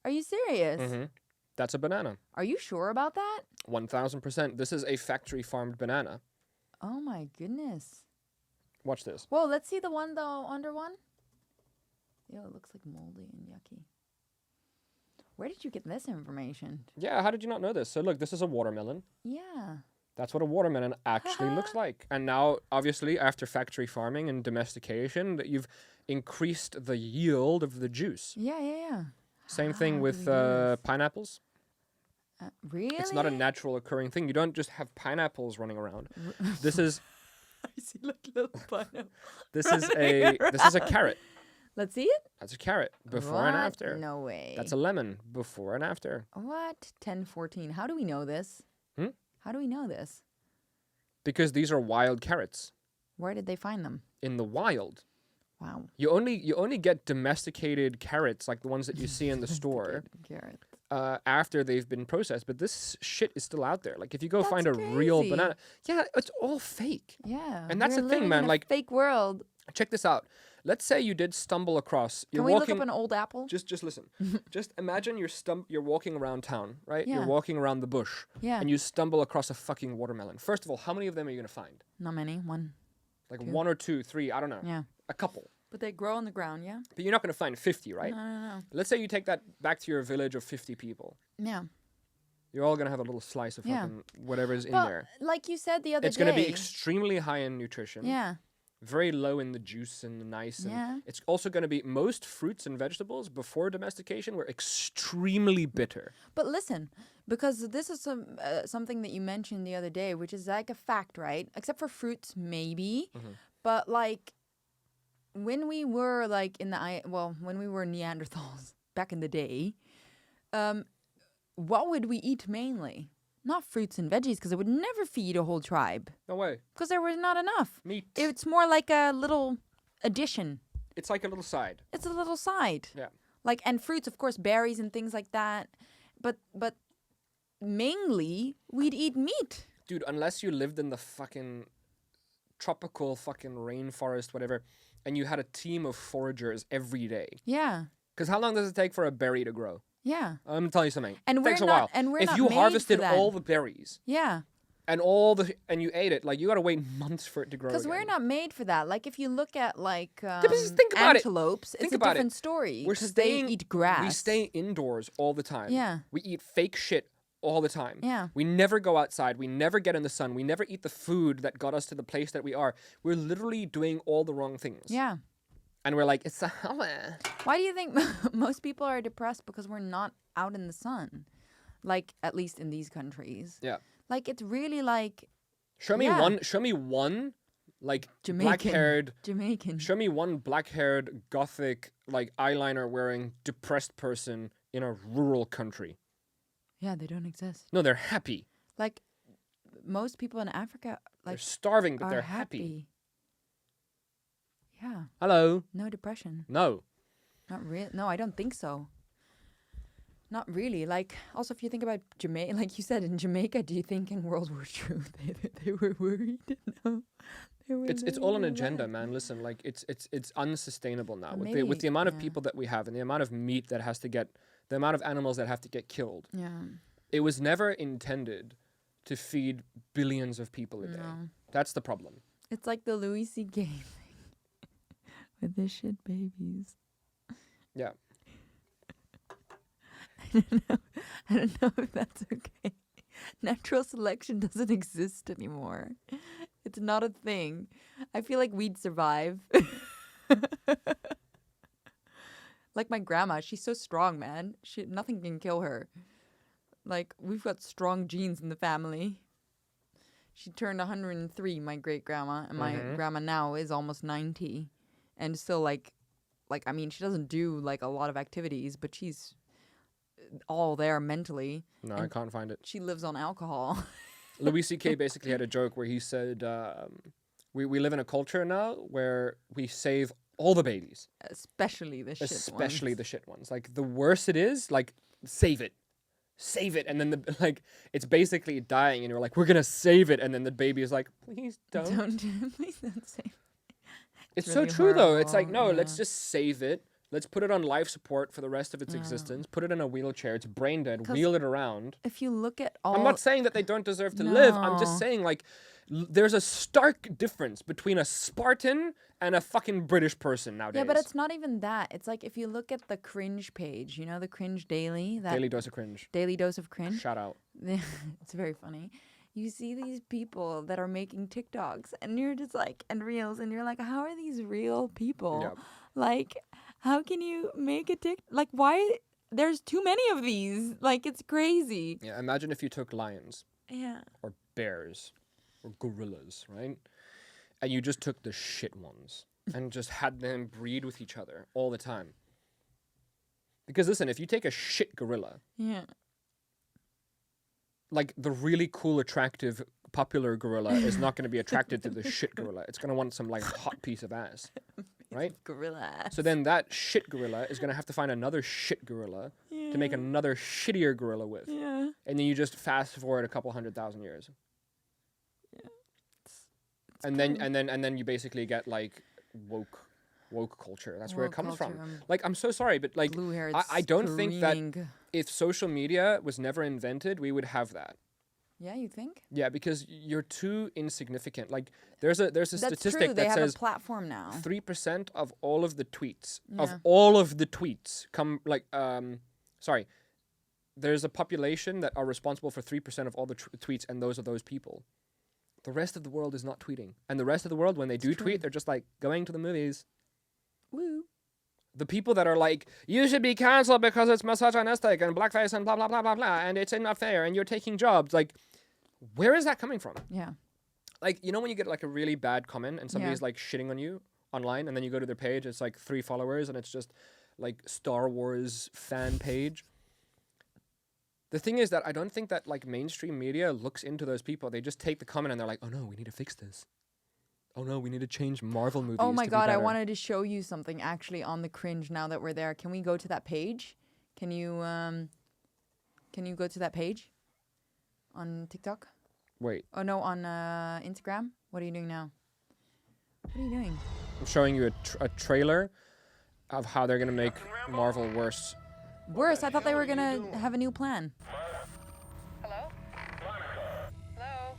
Are you serious? That's a banana. Are you sure about that? 1000%. This is a factory farmed banana. Oh my goodness. Watch this. Whoa, let's see the under one. Ew, it looks like moldy and yucky. Where did you get this information? Yeah, how did you not know this? So look, this is a watermelon. Yeah. That's what a watermelon actually looks like. And now, obviously, after factory farming and domestication, that you've increased the yield of the juice. Yeah. Same thing How with do we do this? pineapples. Really? It's not a natural occurring thing. You don't just have pineapples running around. This is I see like little pineapple. this is a carrot. Let's see it. That's a carrot before and What? after. No way. That's a lemon before and after. What? 1014. How do we know this? Hmm? How do we know this? Because these are wild carrots Where did they find them? in the wild. Wow. You only get domesticated carrots like the ones that you see in the store Carrot. after they've been processed. But this shit is still out there. Like if you go find a That's real crazy. banana, yeah, it's all fake. Yeah. And that's we're the thing, living man, in a like- fake world. Check this out. Let's say you did stumble across. You're Can we walking. look up an old apple? Just listen. Just imagine you're walking around town, right? Yeah. You're walking around the bush, Yeah. and you stumble across a fucking watermelon. First of all, how many of them are you gonna find? Not many. One. Like Two. 1 or 2, 3, I don't know. Yeah. A couple. But they grow on the ground, yeah? But you're not gonna find 50, right? No. Let's say you take that back to your village of 50 people. Yeah. You're all gonna have a little slice of Yeah. fucking whatever's in Well, there. like you said the other It's day. gonna be extremely high in nutrition. Yeah. Very low in the juice and the nice. And Yeah. it's also gonna be most fruits and vegetables before domestication were extremely bitter. But listen, because this is something that you mentioned the other day, which is like a fact, right? Except for fruits, maybe. But like when we were like when we were Neanderthals back in the day, what would we eat mainly? Not fruits and veggies, because it would never feed a whole tribe. No way. Because there was not enough. Meat. It's more like a little addition. It's like a little side. It's a little side. Yeah. Like, and fruits, of course, berries and things like that. But mainly we'd eat meat. Dude, unless you lived in the fucking tropical fucking rainforest, whatever, and you had a team of foragers every day. Yeah. Because how long does it take for a berry to grow? Yeah. I'm gonna tell you something. And It takes we're a not- while. and we're if not you made harvested for that. all the berries Yeah. and you ate it, like you gotta wait months for it to grow. Because we're again. not made for that. Like, if you look at, like, but just think about it. antelopes, Think it's a about it. different story. We're 'cause staying. they eat grass. We stay indoors all the time. Yeah. We eat fake shit all the time. Yeah. We never go outside. We never get in the sun. We never eat the food that got us to the place that we are. We're literally doing all the wrong things. Yeah. And we're like, it's a summer. Why do you think most people are depressed? Because we're not out in the sun. Like, at least in these countries. Yeah. Like, it's really like... Show me one, like, black-haired... Jamaican. Show me one black-haired, gothic, like, eyeliner-wearing, depressed person in a rural country. Yeah, they don't exist. No, they're happy. Like, most people in Africa, like... They're starving, but are they're happy. Yeah. Hello? No depression. No. Not real. No, I don't think so. Not really. Like, also, if you think about Jamaica, like you said, in Jamaica, do you think in World War II they were worried? No. It's all an agenda, man. Listen, like, it's unsustainable now. With the amount of people that we have and the amount of meat that has to get, the amount of animals that have to get killed. Yeah. It was never intended to feed billions of people a day. No. That's the problem. It's like the Louis C.K. thing with the shit babies. Yeah. I don't know if that's okay. Natural selection doesn't exist anymore. It's not a thing. I feel like we'd survive. Like my grandma, she's so strong, man. Nothing can kill her. Like, we've got strong genes in the family. She turned 103, my great grandma, and my grandma now is almost 90, and still like I mean, she doesn't do like a lot of activities, but she's all there mentally. No, I can't find it. She lives on alcohol. Louis C.K. basically had a joke where he said, we live in a culture now where we save all the babies. Especially the shit ones. Especially the shit ones. Like, the worse it is, like, save it. Save it. And then, it's basically dying, and you're like, we're going to save it. And then the baby is like, please don't. Please don't save it. It's really so true, though. It's like, no, yeah. let's just save it. Let's put it on life support for the rest of its existence. Put it in a wheelchair. It's brain dead. Wheel it around. If you look at all... I'm not saying that they don't deserve to live. I'm just saying, like, there's a stark difference between a Spartan and a fucking British person nowadays. Yeah, but it's not even that. It's like, if you look at the Cringe page, you know, the Cringe Daily? That Daily Dose of Cringe. Daily Dose of Cringe. Shout out. It's very funny. You see these people that are making TikToks, and you're just like, and Reels, and you're like, how are these real people? Yep. Like, how can you make a like, why? There's too many of these. Like, it's crazy. Yeah, imagine if you took lions. Yeah. Or bears. Or gorillas, right? And you just took the shit ones and just had them breed with each other all the time. Because listen, if you take a shit gorilla, Yeah. like, the really cool, attractive, popular gorilla is not going to be attracted to the shit gorilla. It's going to want some, like, hot piece of ass. Right? Gorilla ass. So then that shit gorilla is going to have to find another shit gorilla to make another shittier gorilla with. Yeah. And then you just fast forward a couple 100,000 years. Yeah. And then you basically get, like, woke culture. That's where it comes from. Like, I'm so sorry, but, like, I don't think that if social media was never invented, we would have that. Yeah, you think? Yeah, because you're too insignificant. Like, there's a statistic true. They that have says a platform now. 3% of all of the tweets come, like, sorry, there's a population that are responsible for 3% of all the tweets, and those are those people. The rest of the world is not tweeting. And the rest of the world, when they do tweet, they're just like, going to the movies. Woo. The people that are like, you should be cancelled because it's misogynistic and blackface and blah, blah, blah, blah, blah, and it's not fair and you're taking jobs. Like, where is that coming from? Yeah. Like, you know when you get, like, a really bad comment and somebody's, like, shitting on you online, and then you go to their page, it's, like, 3 followers, and it's just, like, Star Wars fan page? The thing is that I don't think that, like, mainstream media looks into those people. They just take the comment and they're like, oh, no, we need to fix this. Oh, no, we need to change Marvel movies. Oh, my to God, be I better. wanted to show you something, actually, on the Cringe now that we're there. Can we go to that page? Can you go to that page on TikTok? Wait. Oh, no, on Instagram? What are you doing now? What are you doing? I'm showing you a trailer of how they're going to make Marvel worse. Worse? I thought they were going to have a new plan. Hello? Hello?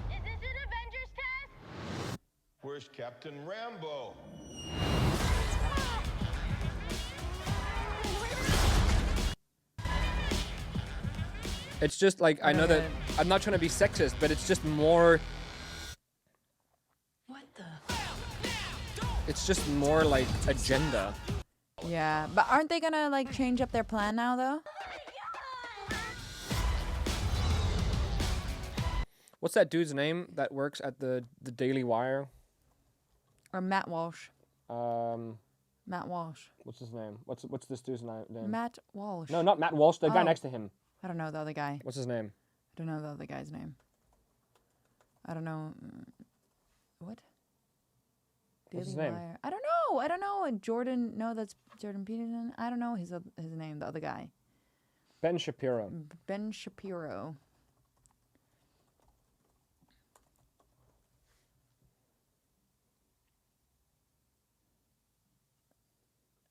Is this an Avengers test? Where's Captain Rambo? It's just like, I know that I'm not trying to be sexist, but it's just more... What the? It's just more like agenda. Yeah, but aren't they gonna like change up their plan now though? What's that dude's name that works at the Daily Wire? Or Matt Walsh. Matt Walsh. What's his name? What's this dude's name? Matt Walsh. No, not Matt Walsh. The guy next to him. I don't know the other guy. What's his name? I don't know the other guy's name. I don't know. What? What's his Daily name? Wire. I don't know. Jordan. No, that's Jordan Peterson. I don't know his name. The other guy. Ben Shapiro. Ben Shapiro.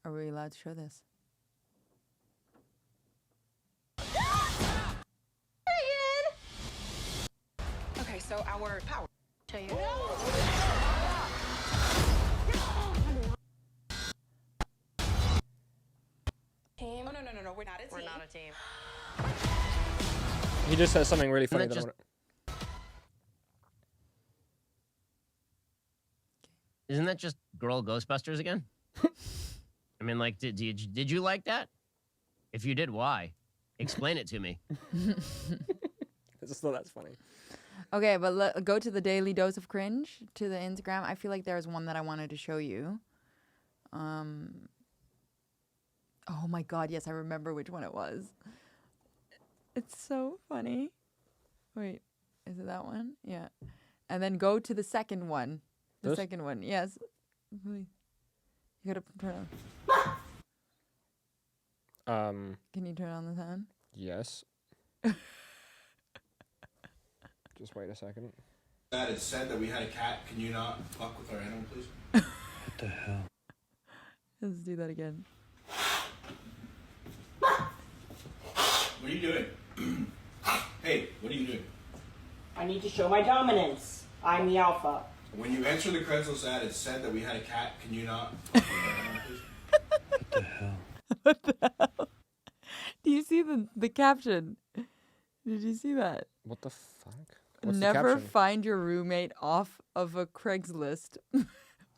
Are we allowed to show this? Okay, so our power. Show you. Team. Oh no, we're not a team. We're not a team. He just says something really funny. Isn't that just Girl Ghostbusters again? I mean, like, did you like that? If you did, why? Explain it to me. That's funny. Okay, but go to the Daily Dose of Cringe to the Instagram. I feel like there's one that I wanted to show you. Oh my God, yes, I remember which one it was. It's so funny. Wait, is it that one? Yeah. And then go to the second one. The second one, yes. You gotta turn on. Can you turn on the sound? Yes. Just wait a second. That it said that we had a cat. Can you not fuck with our animal, please? What the hell? Let's do that again. What are you doing? Hey, what are you doing? I need to show my dominance. I'm the alpha. When you answered the Craigslist ad, it said that we had a cat. Can you not fuck with our animal, please? What the hell? What the hell? Do you see the caption? Did you see that? What the fuck? What's Never the caption? find your roommate off of a Craigslist.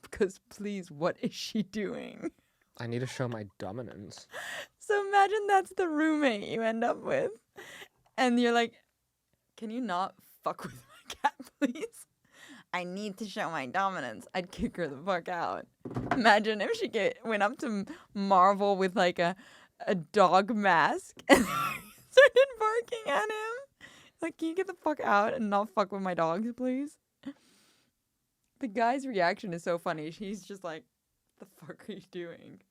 Because please, what is she doing? I need to show my dominance. So imagine that's the roommate you end up with. And you're like, can you not fuck with my cat, please? I need to show my dominance. I'd kick her the fuck out. Imagine if she went up to Marvel with like a dog mask and started barking at him. Like, can you get the fuck out and not fuck with my dogs, please? The guy's reaction is so funny. He's just like, the fuck are you doing?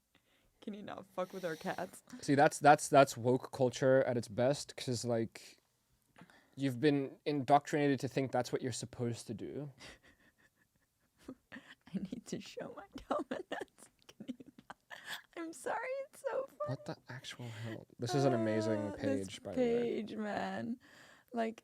Can you not fuck with our cats? See, that's woke culture at its best, because like, you've been indoctrinated to think that's what you're supposed to do. I need to show my dominance. Can you not? I'm sorry, it's so funny. What the actual hell? This is an amazing page, by the way. Page, man. Like,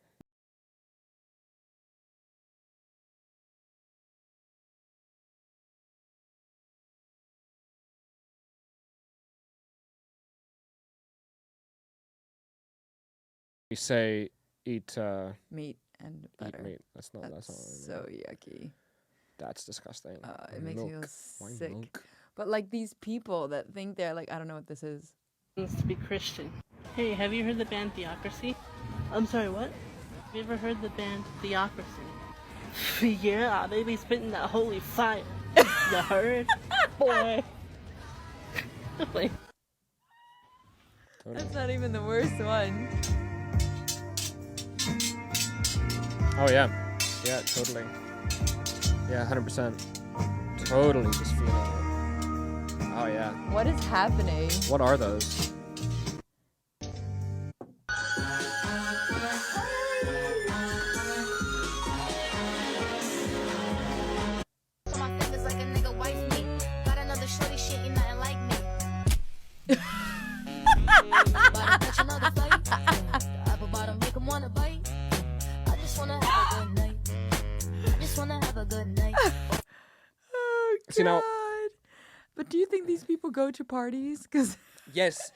We say eat meat and butter. Eat meat. That's not what I mean. So yucky. That's disgusting. It makes me feel Why sick. milk? But like these people that think they're like, I don't know what this is. Seems to be Christian. Hey, have you heard the band Theocracy? I'm sorry, what? Have you ever heard the band Theocracy? Yeah, they be spitting that holy fire. You heard? Boy. Like, That's not even the worst one. Oh yeah, yeah, totally. Yeah, 100%. Totally just feeling it. Oh yeah. What is happening? What are those? Oh, See, now- God. But do you think these people go to parties? Because Yes,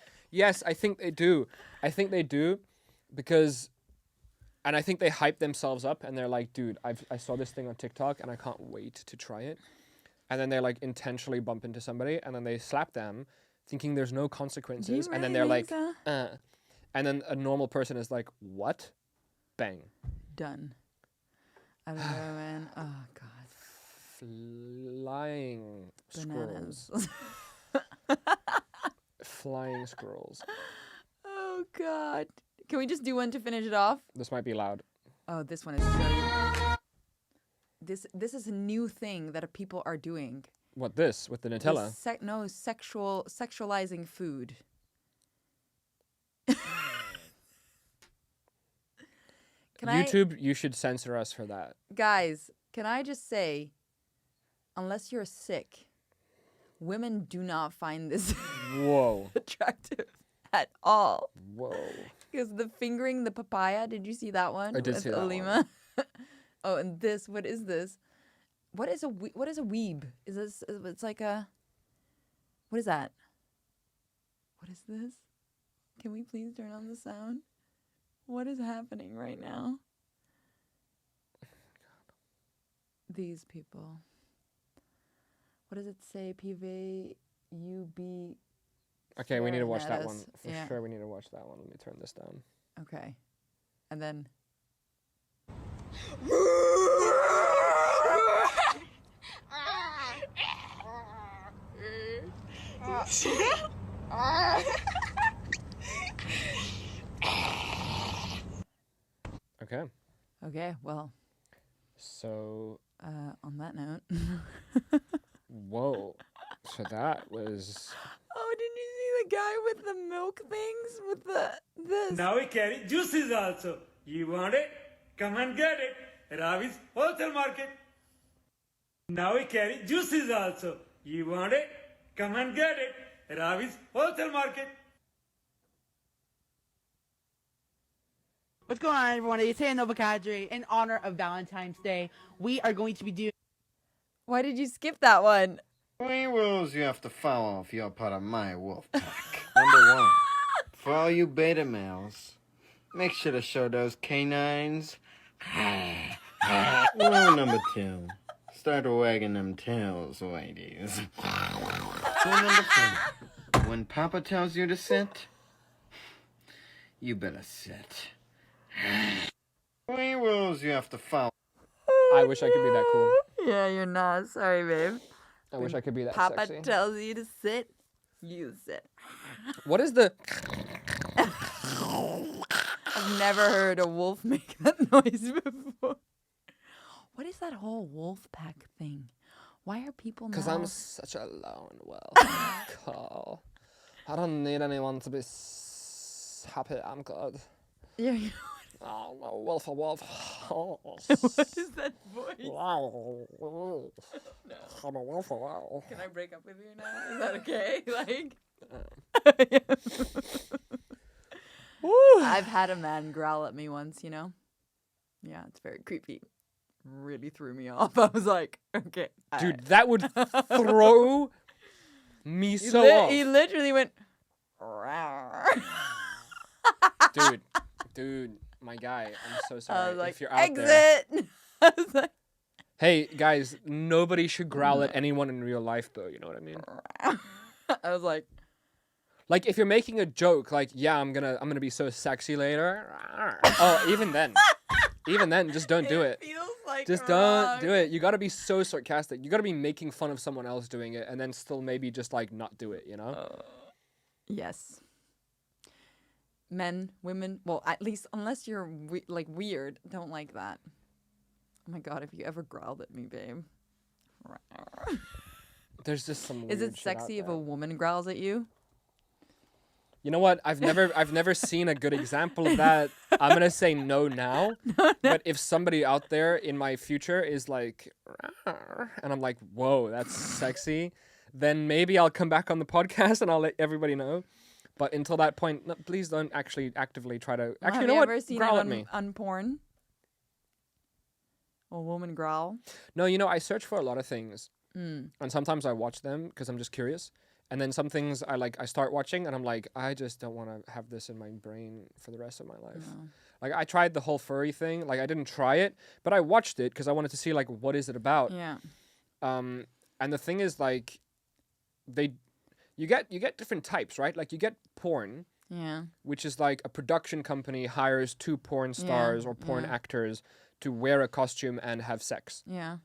I think they do. I think they do. Because, and I think they hype themselves up and they're like, dude, I saw this thing on TikTok and I can't wait to try it. And then they like intentionally bump into somebody and then they slap them thinking there's no consequences. And then they're like, And then a normal person is like, what? Bang. Done. I don't know, man. Oh, God. Flying Bananas. squirrels. Flying squirrels. Oh, God. Can we just do one to finish it off? This might be loud. Oh, this one is very... This is a new thing that people are doing. What, this? With the Nutella? Sexualizing food. YouTube, you should censor us for that. Guys, can I just say, unless you're sick, women do not find this Whoa. attractive at all. Whoa. Because the fingering the papaya, did you see that one? I did with see that Alima? Oh, and this, what is this? What is a weeb? Is this, it's like a, what is that? What is this? Can we please turn on the sound? What is happening right now? These people. What does it say? PVUB. Okay, we need to watch that one. For Yeah. sure, we need to watch that one. Let me turn this down. Okay. And then. Okay. Okay, well. So. On that note. Whoa. So that was. Oh, did you see the guy with the milk things? With this? Now we carry juices also. You want it? Come and get it. Ravi's Wholesale Market. Now we carry juices also. You want it? Come and get it. Ravi's Wholesale Market. What's going on, everyone? It's Nova Cadre. In honor of Valentine's Day, we are going to be doing... Why did you skip that one? 3 rules you have to follow if you're part of my wolf pack. Number 1, for all you beta males, make sure to show those canines. Rule number 2, start wagging them tails, ladies. Rule number 3, when Papa tells you to sit, you better sit. 3 rules you have to follow. I wish I could be that cool. Yeah, you're not. Sorry, babe. I wish I could be that Papa sexy. tells you to sit, you sit. What is the... I've never heard a wolf make that noise before. What is that whole wolf pack thing? Why are people Because now... I'm such a lone wolf. Cool. I don't need anyone to be happy. I'm good. Yeah. Oh, no, wolf, a wolf. What is that voice? No. I'm a wolf, a wolf. Can I break up with you now? Is that okay? I've had a man growl at me once, you know? Yeah, it's very creepy. Really threw me off. I was like, okay. Dude, that would throw me so off. He literally went... Dude, my guy, I'm so I sorry was like, if you're out there. I was like, Hey, guys, nobody should growl at anyone in real life, though. You know what I mean? I was like, if you're making a joke, like, yeah, I'm gonna be so sexy later. Oh, even then, just don't do it. feels like Just don't do it. You gotta be so sarcastic. You gotta be making fun of someone else doing it, and then still maybe just like not do it. You know? Yes. Men, women, well, at least unless you're weird, don't like that. Oh my God, if you ever growled at me, babe. There's just some. Is weird it shit out sexy if there. a woman growls at you? You know what? I've never seen a good example of that. I'm gonna say no now. But if somebody out there in my future is like, and I'm like, whoa, that's sexy, then maybe I'll come back on the podcast and I'll let everybody know. But until that point, no, please don't actually actively try to. Actually, you know what? Have you ever seen Growl it at me. on porn? A woman growl? No, I search for a lot of things, and sometimes I watch them because I'm just curious. And then some things I start watching and I'm like, I just don't want to have this in my brain for the rest of my life. No. Like I tried the whole furry thing. Like I didn't try it, but I watched it because I wanted to see like what is it about. Yeah. And the thing is like, you get different types, right? Like you get porn. Yeah. Which is like a production company hires 2 porn stars or porn actors to wear a costume and have sex. Yeah.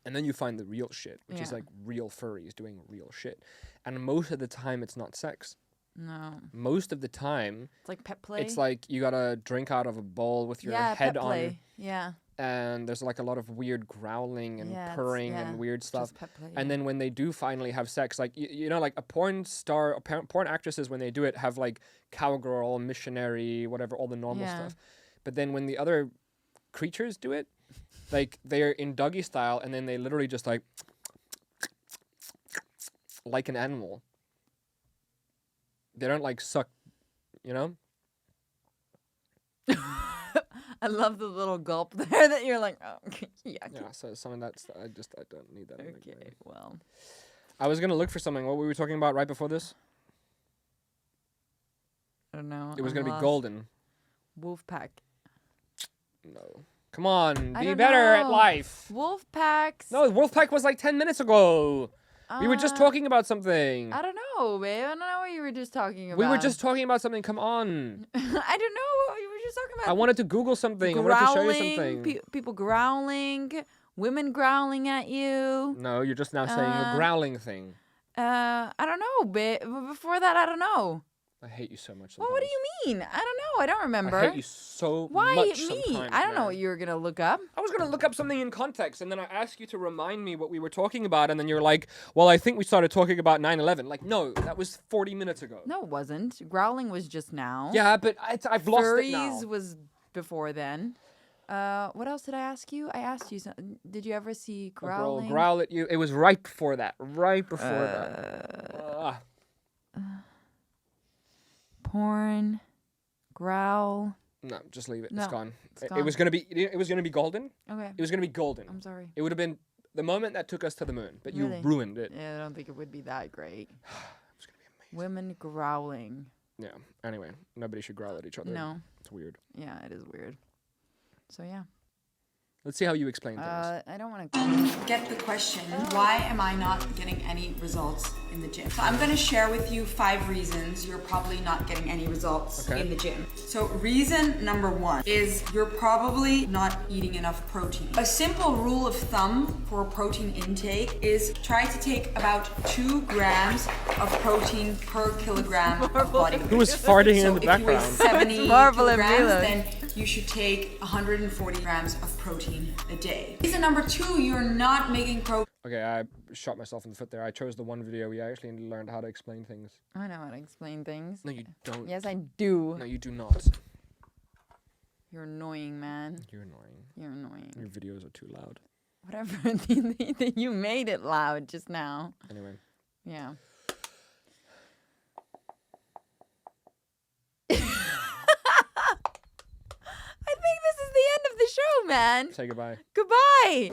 And then you find the real shit, which is like real furries doing real shit. And most of the time it's not sex. No. Most of the time it's like pet play. It's like you gotta drink out of a bowl with your head pet on. Play. Yeah. And there's like a lot of weird growling and purring and weird stuff. Just pet play, and then when they do finally have sex, like you know, like a porn star, porn actresses when they do it have like cowgirl, missionary, whatever, all the normal stuff. But then when the other creatures do it, like they're in doggy style, and then they literally just like an animal. They don't like suck, you know. I love the little gulp there that you're like, oh, yeah. Yeah, so some of that stuff, I don't need that. Okay, well. I was gonna look for something. What were we talking about right before this? I don't know. It was gonna be golden. Wolfpack. No. Come on, be better at life. Wolfpacks. No, Wolfpack was like 10 minutes ago. We were just talking about something. I don't know, babe. I don't know what you were just talking about. We were just talking about something. Come on. I don't know what you were just talking about. I wanted to Google something. Growling, I wanted to show you something. People growling, women growling at you. No, you're just now saying the growling thing. I don't know, babe. Before that, I don't know. I hate you so much. Well, what do you mean? I don't know. I don't remember. I hate you so Why much. me? I don't know what you were gonna look up. I was gonna look up something in context, and then I asked you to remind me what we were talking about, and then you're like, "Well, I think we started talking about 9/11." Like, no, that was 40 minutes ago. No, it wasn't. Growling was just now. Yeah, but I've lost it now. Furries was before then. What else did I ask you? I asked you something. Did you ever see growling? A girl growl at you. It was right before that. Right before that. Porn, growl. No, just leave it. No, it's gone. it's gone. It was gonna be. It was gonna be golden. Okay. It was gonna be golden. I'm sorry. It would have been the moment that took us to the moon, but Really? you ruined it. Yeah, I don't think it would be that great. It's gonna be amazing. Women growling. Yeah. Anyway, nobody should growl at each other. No. It's weird. Yeah, it is weird. So yeah. Let's see how you explain things. I don't want to get the question, why am I not getting any results in the gym? So I'm going to share with you 5 reasons you're probably not getting any results in the gym. So reason number 1 is you're probably not eating enough protein. A simple rule of thumb for protein intake is try to take about 2 grams of protein per kilogram of body weight. Who was farting So in the if background? you weigh 70 Marvel and kilograms, Milo. then you should take 140 grams of protein a day. Reason number 2, you're not making protein. Okay, I shot myself in the foot there. I chose the one video we actually learned how to explain things. I know how to explain things. No, you don't. Yes, I do. No, you do not. You're annoying, man. You're annoying. You're annoying. Your videos are too loud. Whatever. You made it loud just now. Anyway. Yeah. I think this is the end of the show, man. Say goodbye. Goodbye.